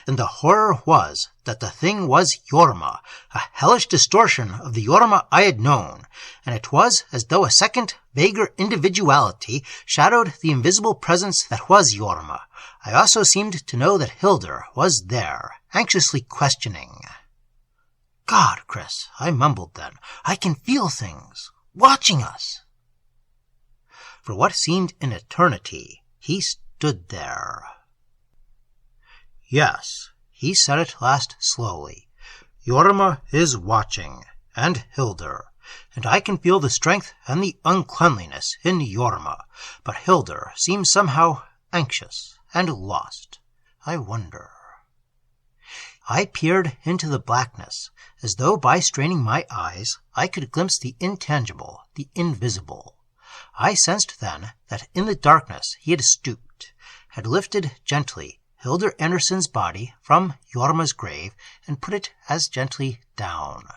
And the horror was that the thing was Jorma, a hellish distortion of the Jorma I had known, and it was as though a second, vaguer individuality shadowed the invisible presence that was Jorma. I also seemed to know that Hildur was there, anxiously questioning. "God, Chris," I mumbled then, "I can feel things, watching us." For what seemed an eternity, he stood there. "Yes," he said at last slowly, "Jorma is watching, and Hildur, and I can feel the strength and the uncleanliness in Jorma, but Hildur seems somehow anxious and lost. I wonder." I peered into the blackness, as though by straining my eyes I could glimpse the intangible, the invisible. I sensed then that in the darkness he had stooped, had lifted gently Hildur Anderson's body from Jorma's grave and put it as gently down.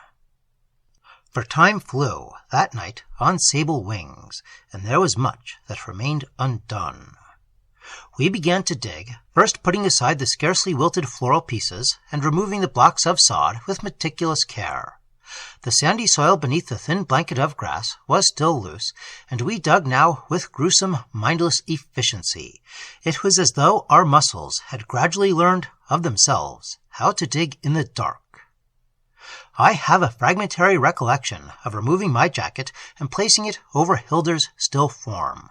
For time flew that night on sable wings, and there was much that remained undone. We began to dig, first putting aside the scarcely wilted floral pieces and removing the blocks of sod with meticulous care. The sandy soil beneath the thin blanket of grass was still loose, and we dug now with gruesome, mindless efficiency. It was as though our muscles had gradually learned of themselves how to dig in the dark. I have a fragmentary recollection of removing my jacket and placing it over Hildur's still form.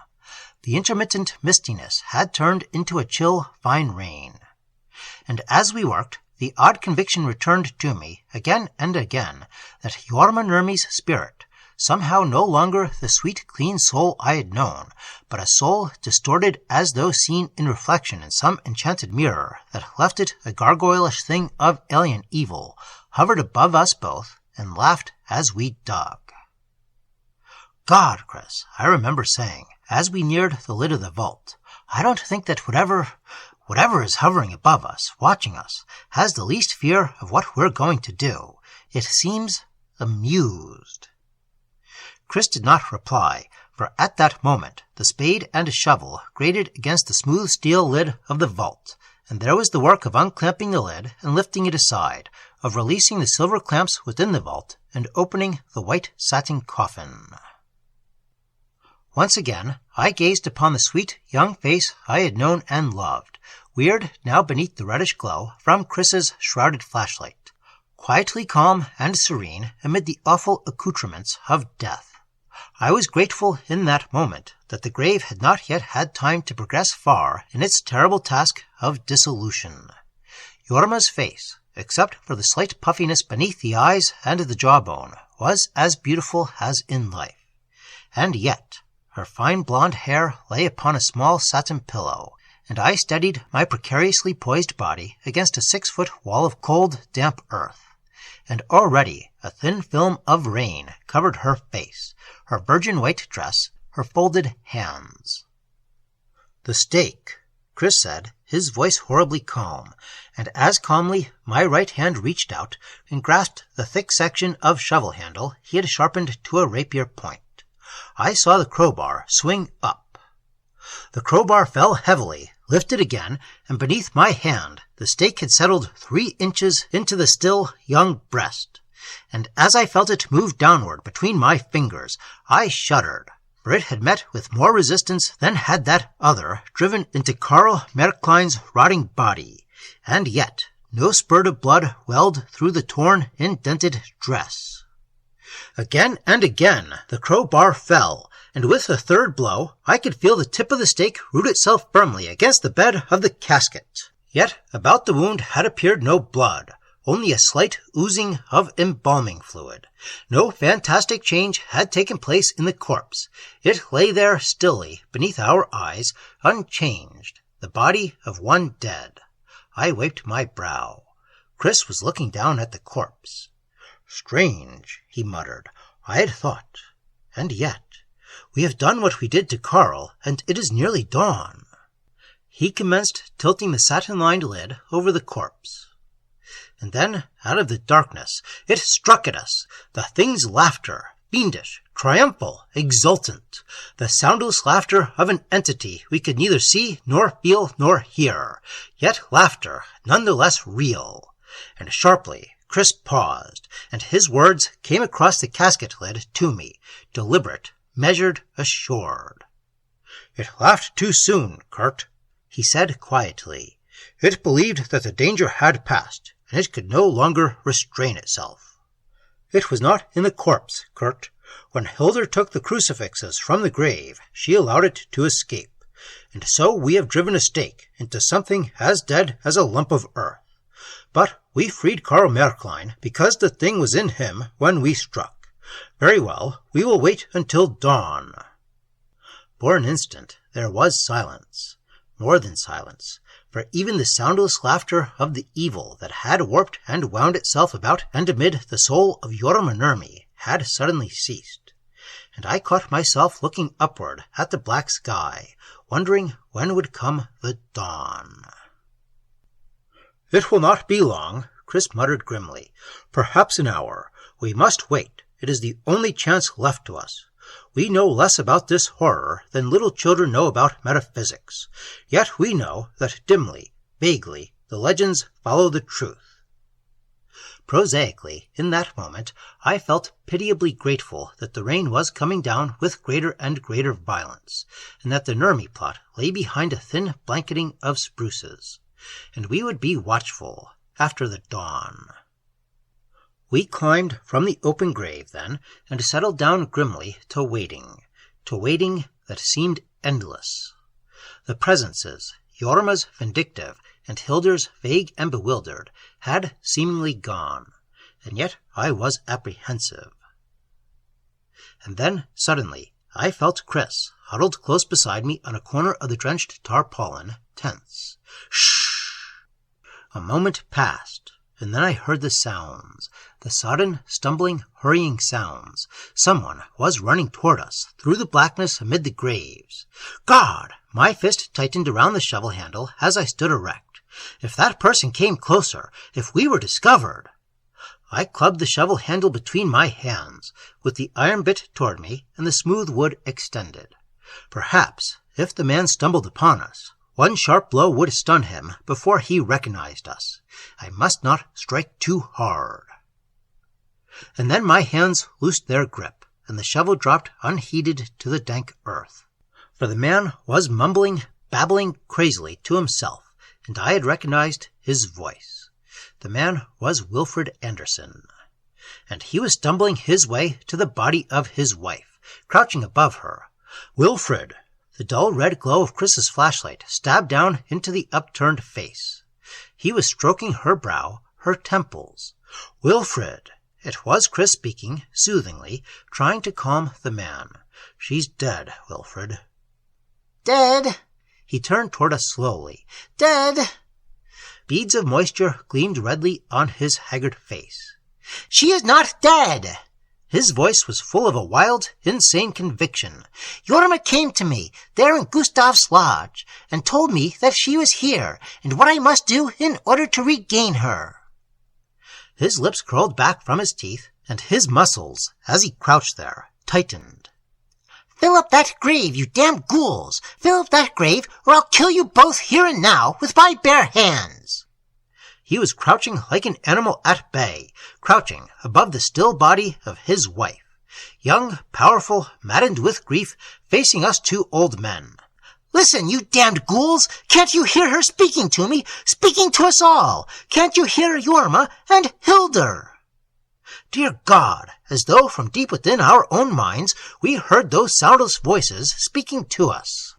The intermittent mistiness had turned into a chill, fine rain. And as we worked, the odd conviction returned to me, again and again, that Jorma Nurmi's spirit, somehow no longer the sweet, clean soul I had known, but a soul distorted as though seen in reflection in some enchanted mirror that left it a gargoylish thing of alien evil, hovered above us both, and laughed as we dug. "God, Chris," I remember saying, as we neared the lid of the vault, "I don't think that whatever is hovering above us, watching us, has the least fear of what we're going to do. It seems amused." Chris did not reply, for at that moment the spade and shovel grated against the smooth steel lid of the vault, and there was the work of unclamping the lid and lifting it aside, of releasing the silver clamps within the vault and opening the white satin coffin. Once again, I gazed upon the sweet young face I had known and loved, weird now beneath the reddish glow from Chris's shrouded flashlight, quietly calm and serene amid the awful accoutrements of death. I was grateful in that moment that the grave had not yet had time to progress far in its terrible task of dissolution. Jorma's face, except for the slight puffiness beneath the eyes and the jawbone, was as beautiful as in life. And yet, her fine blonde hair lay upon a small satin pillow, and I steadied my precariously poised body against a 6-foot wall of cold, damp earth. And already a thin film of rain covered her face, her virgin white dress, her folded hands. "The stake," Chris said, his voice horribly calm, and as calmly my right hand reached out and grasped the thick section of shovel handle he had sharpened to a rapier point. I saw the crowbar swing up. The crowbar fell heavily, lifted again, and beneath my hand the stake had settled 3 inches into the still young breast. And as I felt it move downward between my fingers, I shuddered, for it had met with more resistance than had that other driven into Karl Maercklein's rotting body, and yet no spurt of blood welled through the torn, indented dress. Again and again the crowbar fell, and with the third blow I could feel the tip of the stake root itself firmly against the bed of the casket. Yet about the wound had appeared no blood, only a slight oozing of embalming fluid. No fantastic change had taken place in the corpse. It lay there stilly beneath our eyes, unchanged, the body of one dead. I wiped my brow. Chris was looking down at the corpse. "Strange," he muttered. "I had thought. And yet, we have done what we did to Karl, and it is nearly dawn." He commenced tilting the satin-lined lid over the corpse. And then, out of the darkness, it struck at us, the thing's laughter, fiendish, triumphal, exultant, the soundless laughter of an entity we could neither see nor feel nor hear, yet laughter none the less real. And sharply, Chris paused, and his words came across the casket lid to me, deliberate, measured, assured. "It laughed too soon, Kurt," he said quietly. "It believed that the danger had passed, and it could no longer restrain itself. It was not in the corpse, Kurt. When Hildur took the crucifixes from the grave, she allowed it to escape, and so we have driven a stake into something as dead as a lump of earth. But we freed Karl Maercklein because the thing was in him when we struck. Very well, we will wait until dawn." For an instant there was silence, more than silence, for even the soundless laughter of the evil that had warped and wound itself about and amid the soul of Jorma Nurmi had suddenly ceased, and I caught myself looking upward at the black sky, wondering when would come the dawn. "It will not be long," Chris muttered grimly. "Perhaps an hour. We must wait. It is the only chance left to us. We know less about this horror than little children know about metaphysics. Yet we know that dimly, vaguely, the legends follow the truth." Prosaically, in that moment, I felt pitiably grateful that the rain was coming down with greater and greater violence, and that the Nurmi plot lay behind a thin blanketing of spruces, and we would be watchful after the dawn. We climbed from the open grave, then, and settled down grimly to waiting that seemed endless. The presences, Jorma's vindictive and Hildur's vague and bewildered, had seemingly gone, and yet I was apprehensive. And then, suddenly, I felt Chris, huddled close beside me on a corner of the drenched tarpaulin, tense. "Shh!" A moment passed, and then I heard the sounds, the sodden, stumbling, hurrying sounds. Someone was running toward us, through the blackness amid the graves. God! My fist tightened around the shovel handle as I stood erect. If that person came closer, if we were discovered! I clubbed the shovel handle between my hands, with the iron bit toward me and the smooth wood extended. Perhaps, if the man stumbled upon us, one sharp blow would stun him before he recognized us. I must not strike too hard. And then my hands loosed their grip, and the shovel dropped unheeded to the dank earth. For the man was mumbling, babbling crazily to himself, and I had recognized his voice. The man was Wilfred Anderson, and he was stumbling his way to the body of his wife, crouching above her. Wilfred! The dull red glow of Chris's flashlight stabbed down into the upturned face. He was stroking her brow, her temples. Wilfred! It was Chris speaking, soothingly, trying to calm the man. She's dead, Wilfred. Dead? He turned toward us slowly. Dead? Beads of moisture gleamed redly on his haggard face. She is not dead! His voice was full of a wild, insane conviction. Jorma came to me, there in Gustav's lodge, and told me that she was here, and what I must do in order to regain her. His lips curled back from his teeth, and his muscles, as he crouched there, tightened. Fill up that grave, you damned ghouls! Fill up that grave, or I'll kill you both here and now with my bare hands! He was crouching like an animal at bay, crouching above the still body of his wife. Young, powerful, maddened with grief, facing us two old men. Listen, you damned ghouls! Can't you hear her speaking to me, speaking to us all? Can't you hear Jorma and Hildur? Dear God, as though from deep within our own minds we heard those soundless voices speaking to us.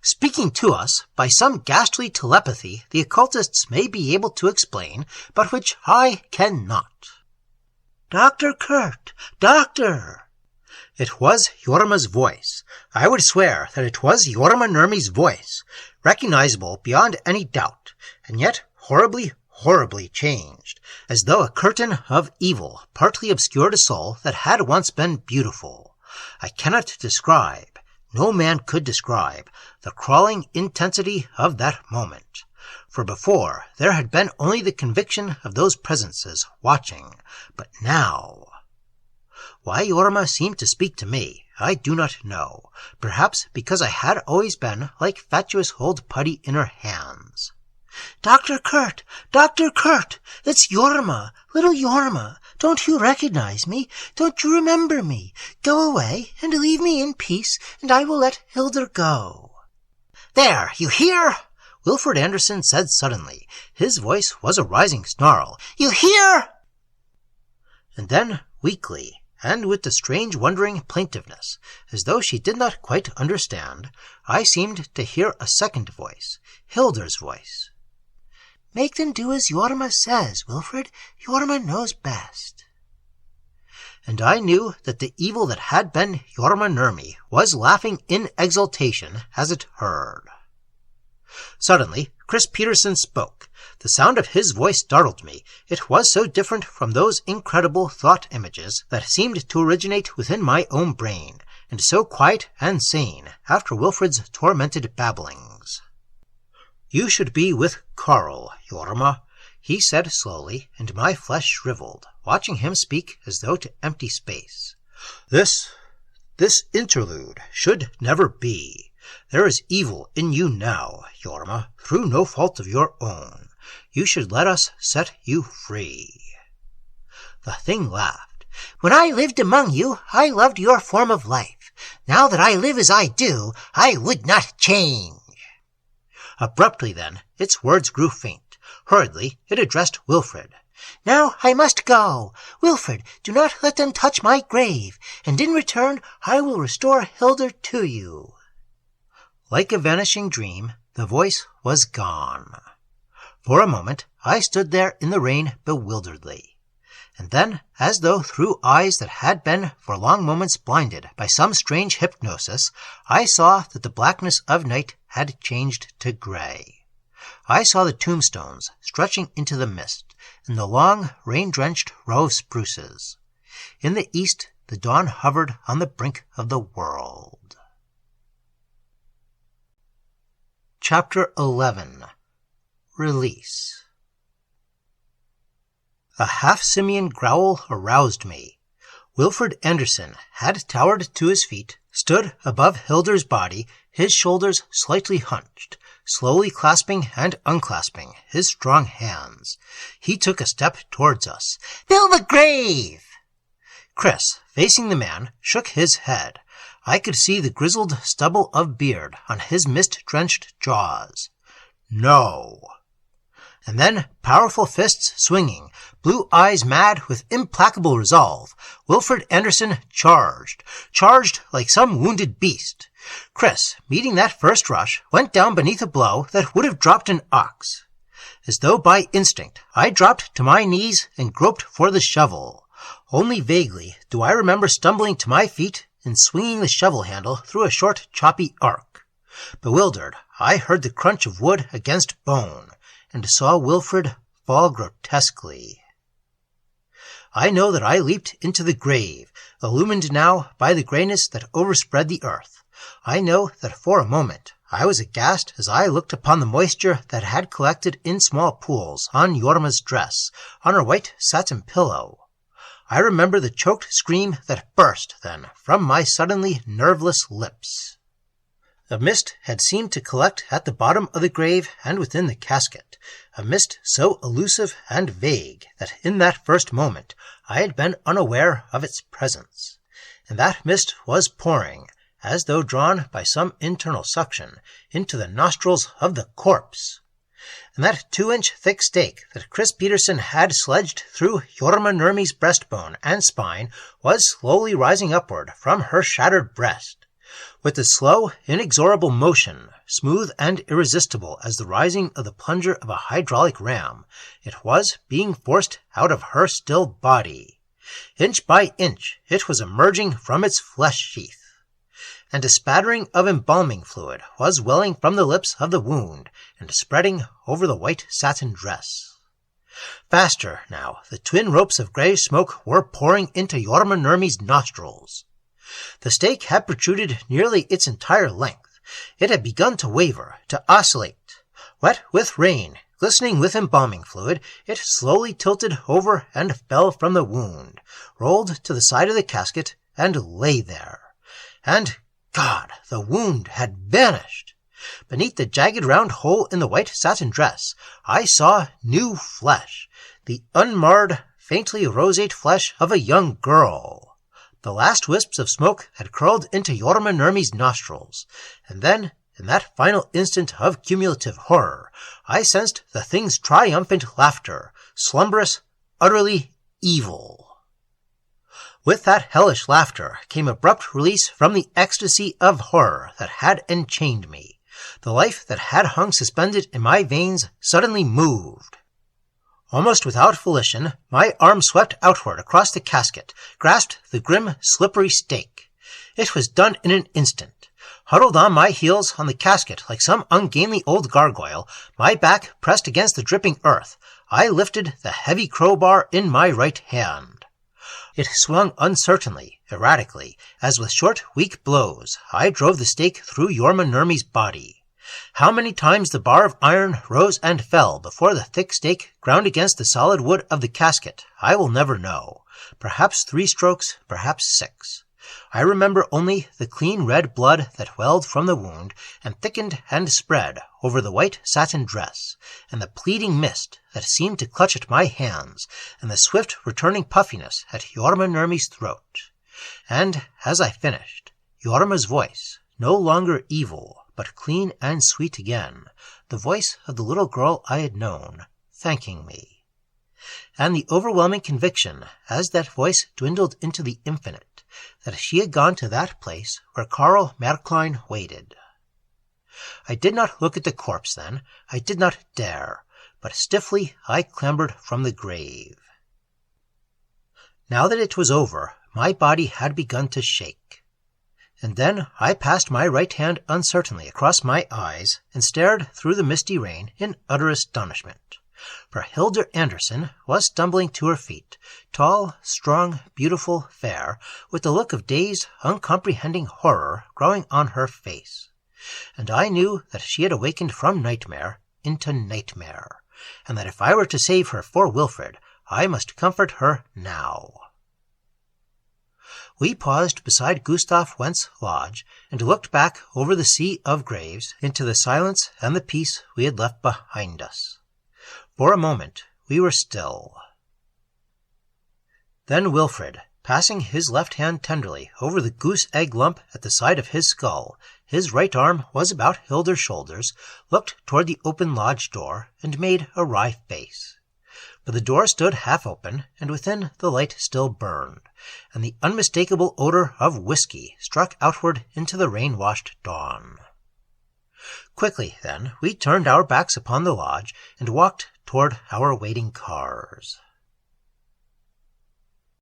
Speaking to us by some ghastly telepathy the occultists may be able to explain, but which I cannot. Dr. Kurt! Doctor! It was Jorma's voice. I would swear that it was Jorma Nurmi's voice, recognizable beyond any doubt, and yet horribly, horribly changed, as though a curtain of evil partly obscured a soul that had once been beautiful. I cannot describe, no man could describe, the crawling intensity of that moment. For before, there had been only the conviction of those presences watching, but now... Why Jorma seemed to speak to me, I do not know. Perhaps because I had always been like fatuous old putty in her hands. Dr. Kurt! Dr. Kurt! It's Jorma! Little Jorma! Don't you recognize me? Don't you remember me? Go away and leave me in peace, and I will let Hildur go. There, you hear? Wilfred Anderson said suddenly. His voice was a rising snarl. You hear? And then, weakly, and with a strange wondering plaintiveness, as though she did not quite understand, I seemed to hear a second voice, Hildur's voice. Make them do as Jorma says, Wilfred. Jorma knows best. And I knew that the evil that had been Jorma Nurmi was laughing in exultation as it heard. Suddenly, Chris Peterson spoke. The sound of his voice startled me. It was so different from those incredible thought images that seemed to originate within my own brain, and so quiet and sane after Wilfred's tormented babblings. You should be with Karl, Jorma, he said slowly, and my flesh shriveled, watching him speak as though to empty space. This interlude should never be. There is evil in you now, Jorma, through no fault of your own. You should let us set you free. The thing laughed. When I lived among you, I loved your form of life. Now that I live as I do, I would not change. Abruptly then, its words grew faint. Hurriedly, it addressed Wilfred. Now I must go. Wilfred, do not let them touch my grave, and in return I will restore Hildur to you. Like a vanishing dream, the voice was gone. For a moment, I stood there in the rain bewilderedly. And then, as though through eyes that had been for long moments blinded by some strange hypnosis, I saw that the blackness of night had changed to gray. I saw the tombstones stretching into the mist, and the long, rain-drenched row of spruces. In the east, the dawn hovered on the brink of the world. Chapter 11. Release. A half-simian growl aroused me. Wilfred Anderson had towered to his feet, stood above Hildur's body, his shoulders slightly hunched, slowly clasping and unclasping his strong hands. He took a step towards us. Fill the grave! Chris, facing the man, shook his head. I could see the grizzled stubble of beard on his mist-drenched jaws. No. And then, powerful fists swinging, blue eyes mad with implacable resolve, Wilfred Anderson charged like some wounded beast. Chris, meeting that first rush, went down beneath a blow that would have dropped an ox. As though by instinct, I dropped to my knees and groped for the shovel. Only vaguely do I remember stumbling to my feet and swinging the shovel handle through a short, choppy arc. Bewildered, I heard the crunch of wood against bone, and saw Wilfred fall grotesquely. I know that I leaped into the grave, illumined now by the grayness that overspread the earth. I know that for a moment I was aghast as I looked upon the moisture that had collected in small pools on Jorma's dress, on her white satin pillow. I remember the choked scream that burst, then, from my suddenly nerveless lips. A mist had seemed to collect at the bottom of the grave and within the casket, a mist so elusive and vague that in that first moment I had been unaware of its presence. And that mist was pouring, as though drawn by some internal suction, into the nostrils of the corpse. And that 2-inch thick stake that Chris Peterson had sledged through Jorma Nurmi's breastbone and spine was slowly rising upward from her shattered breast. With the slow, inexorable motion, smooth and irresistible as the rising of the plunger of a hydraulic ram, it was being forced out of her still body. Inch by inch, it was emerging from its flesh sheath. And a spattering of embalming fluid was welling from the lips of the wound and spreading over the white satin dress. Faster now, the twin ropes of grey smoke were pouring into Jorma Nurmi's nostrils. The stake had protruded nearly its entire length. It had begun to waver, to oscillate. Wet with rain, glistening with embalming fluid, it slowly tilted over and fell from the wound, rolled to the side of the casket, and lay there. And God, the wound had vanished. Beneath the jagged round hole in the white satin dress, I saw new flesh, the unmarred, faintly roseate flesh of a young girl. The last wisps of smoke had curled into Jorma Nurmi's nostrils, and then, in that final instant of cumulative horror, I sensed the thing's triumphant laughter, slumberous, utterly evil. With that hellish laughter came abrupt release from the ecstasy of horror that had enchained me. The life that had hung suspended in my veins suddenly moved. Almost without volition, my arm swept outward across the casket, grasped the grim, slippery stake. It was done in an instant. Huddled on my heels on the casket like some ungainly old gargoyle, my back pressed against the dripping earth, I lifted the heavy crowbar in my right hand. It swung uncertainly, erratically, as with short, weak blows I drove the stake through Jorma Nurmi's body. How many times the bar of iron rose and fell before the thick stake ground against the solid wood of the casket, I will never know. Perhaps 3 strokes, perhaps 6. I remember only the clean red blood that welled from the wound and thickened and spread over the white satin dress, and the pleading mist that seemed to clutch at my hands, and the swift returning puffiness at Jorma Nurmi's throat. And as I finished, Jorma's voice, no longer evil, but clean and sweet again, the voice of the little girl I had known, thanking me. And the overwhelming conviction, as that voice dwindled into the infinite, that she had gone to that place where Karl Maercklein waited. I did not look at the corpse then, I did not dare, but stiffly I clambered from the grave. Now that it was over, my body had begun to shake. And then I passed my right hand uncertainly across my eyes and stared through the misty rain in utter astonishment. For Hildur Anderson was stumbling to her feet, tall, strong, beautiful, fair, with the look of dazed, uncomprehending horror growing on her face. And I knew that she had awakened from nightmare into nightmare, and that if I were to save her for Wilfred, I must comfort her now. We paused beside Gustav Wendt's lodge and looked back over the sea of graves into the silence and the peace we had left behind us. For a moment we were still. Then Wilfred, Passing his left hand tenderly over the goose-egg lump at the side of his skull, his right arm was about Hildur's shoulders, looked toward the open lodge door, and made a wry face. But the door stood half open, and within the light still burned, and the unmistakable odor of whiskey struck outward into the rain-washed dawn. Quickly, then, we turned our backs upon the lodge and walked toward our waiting cars.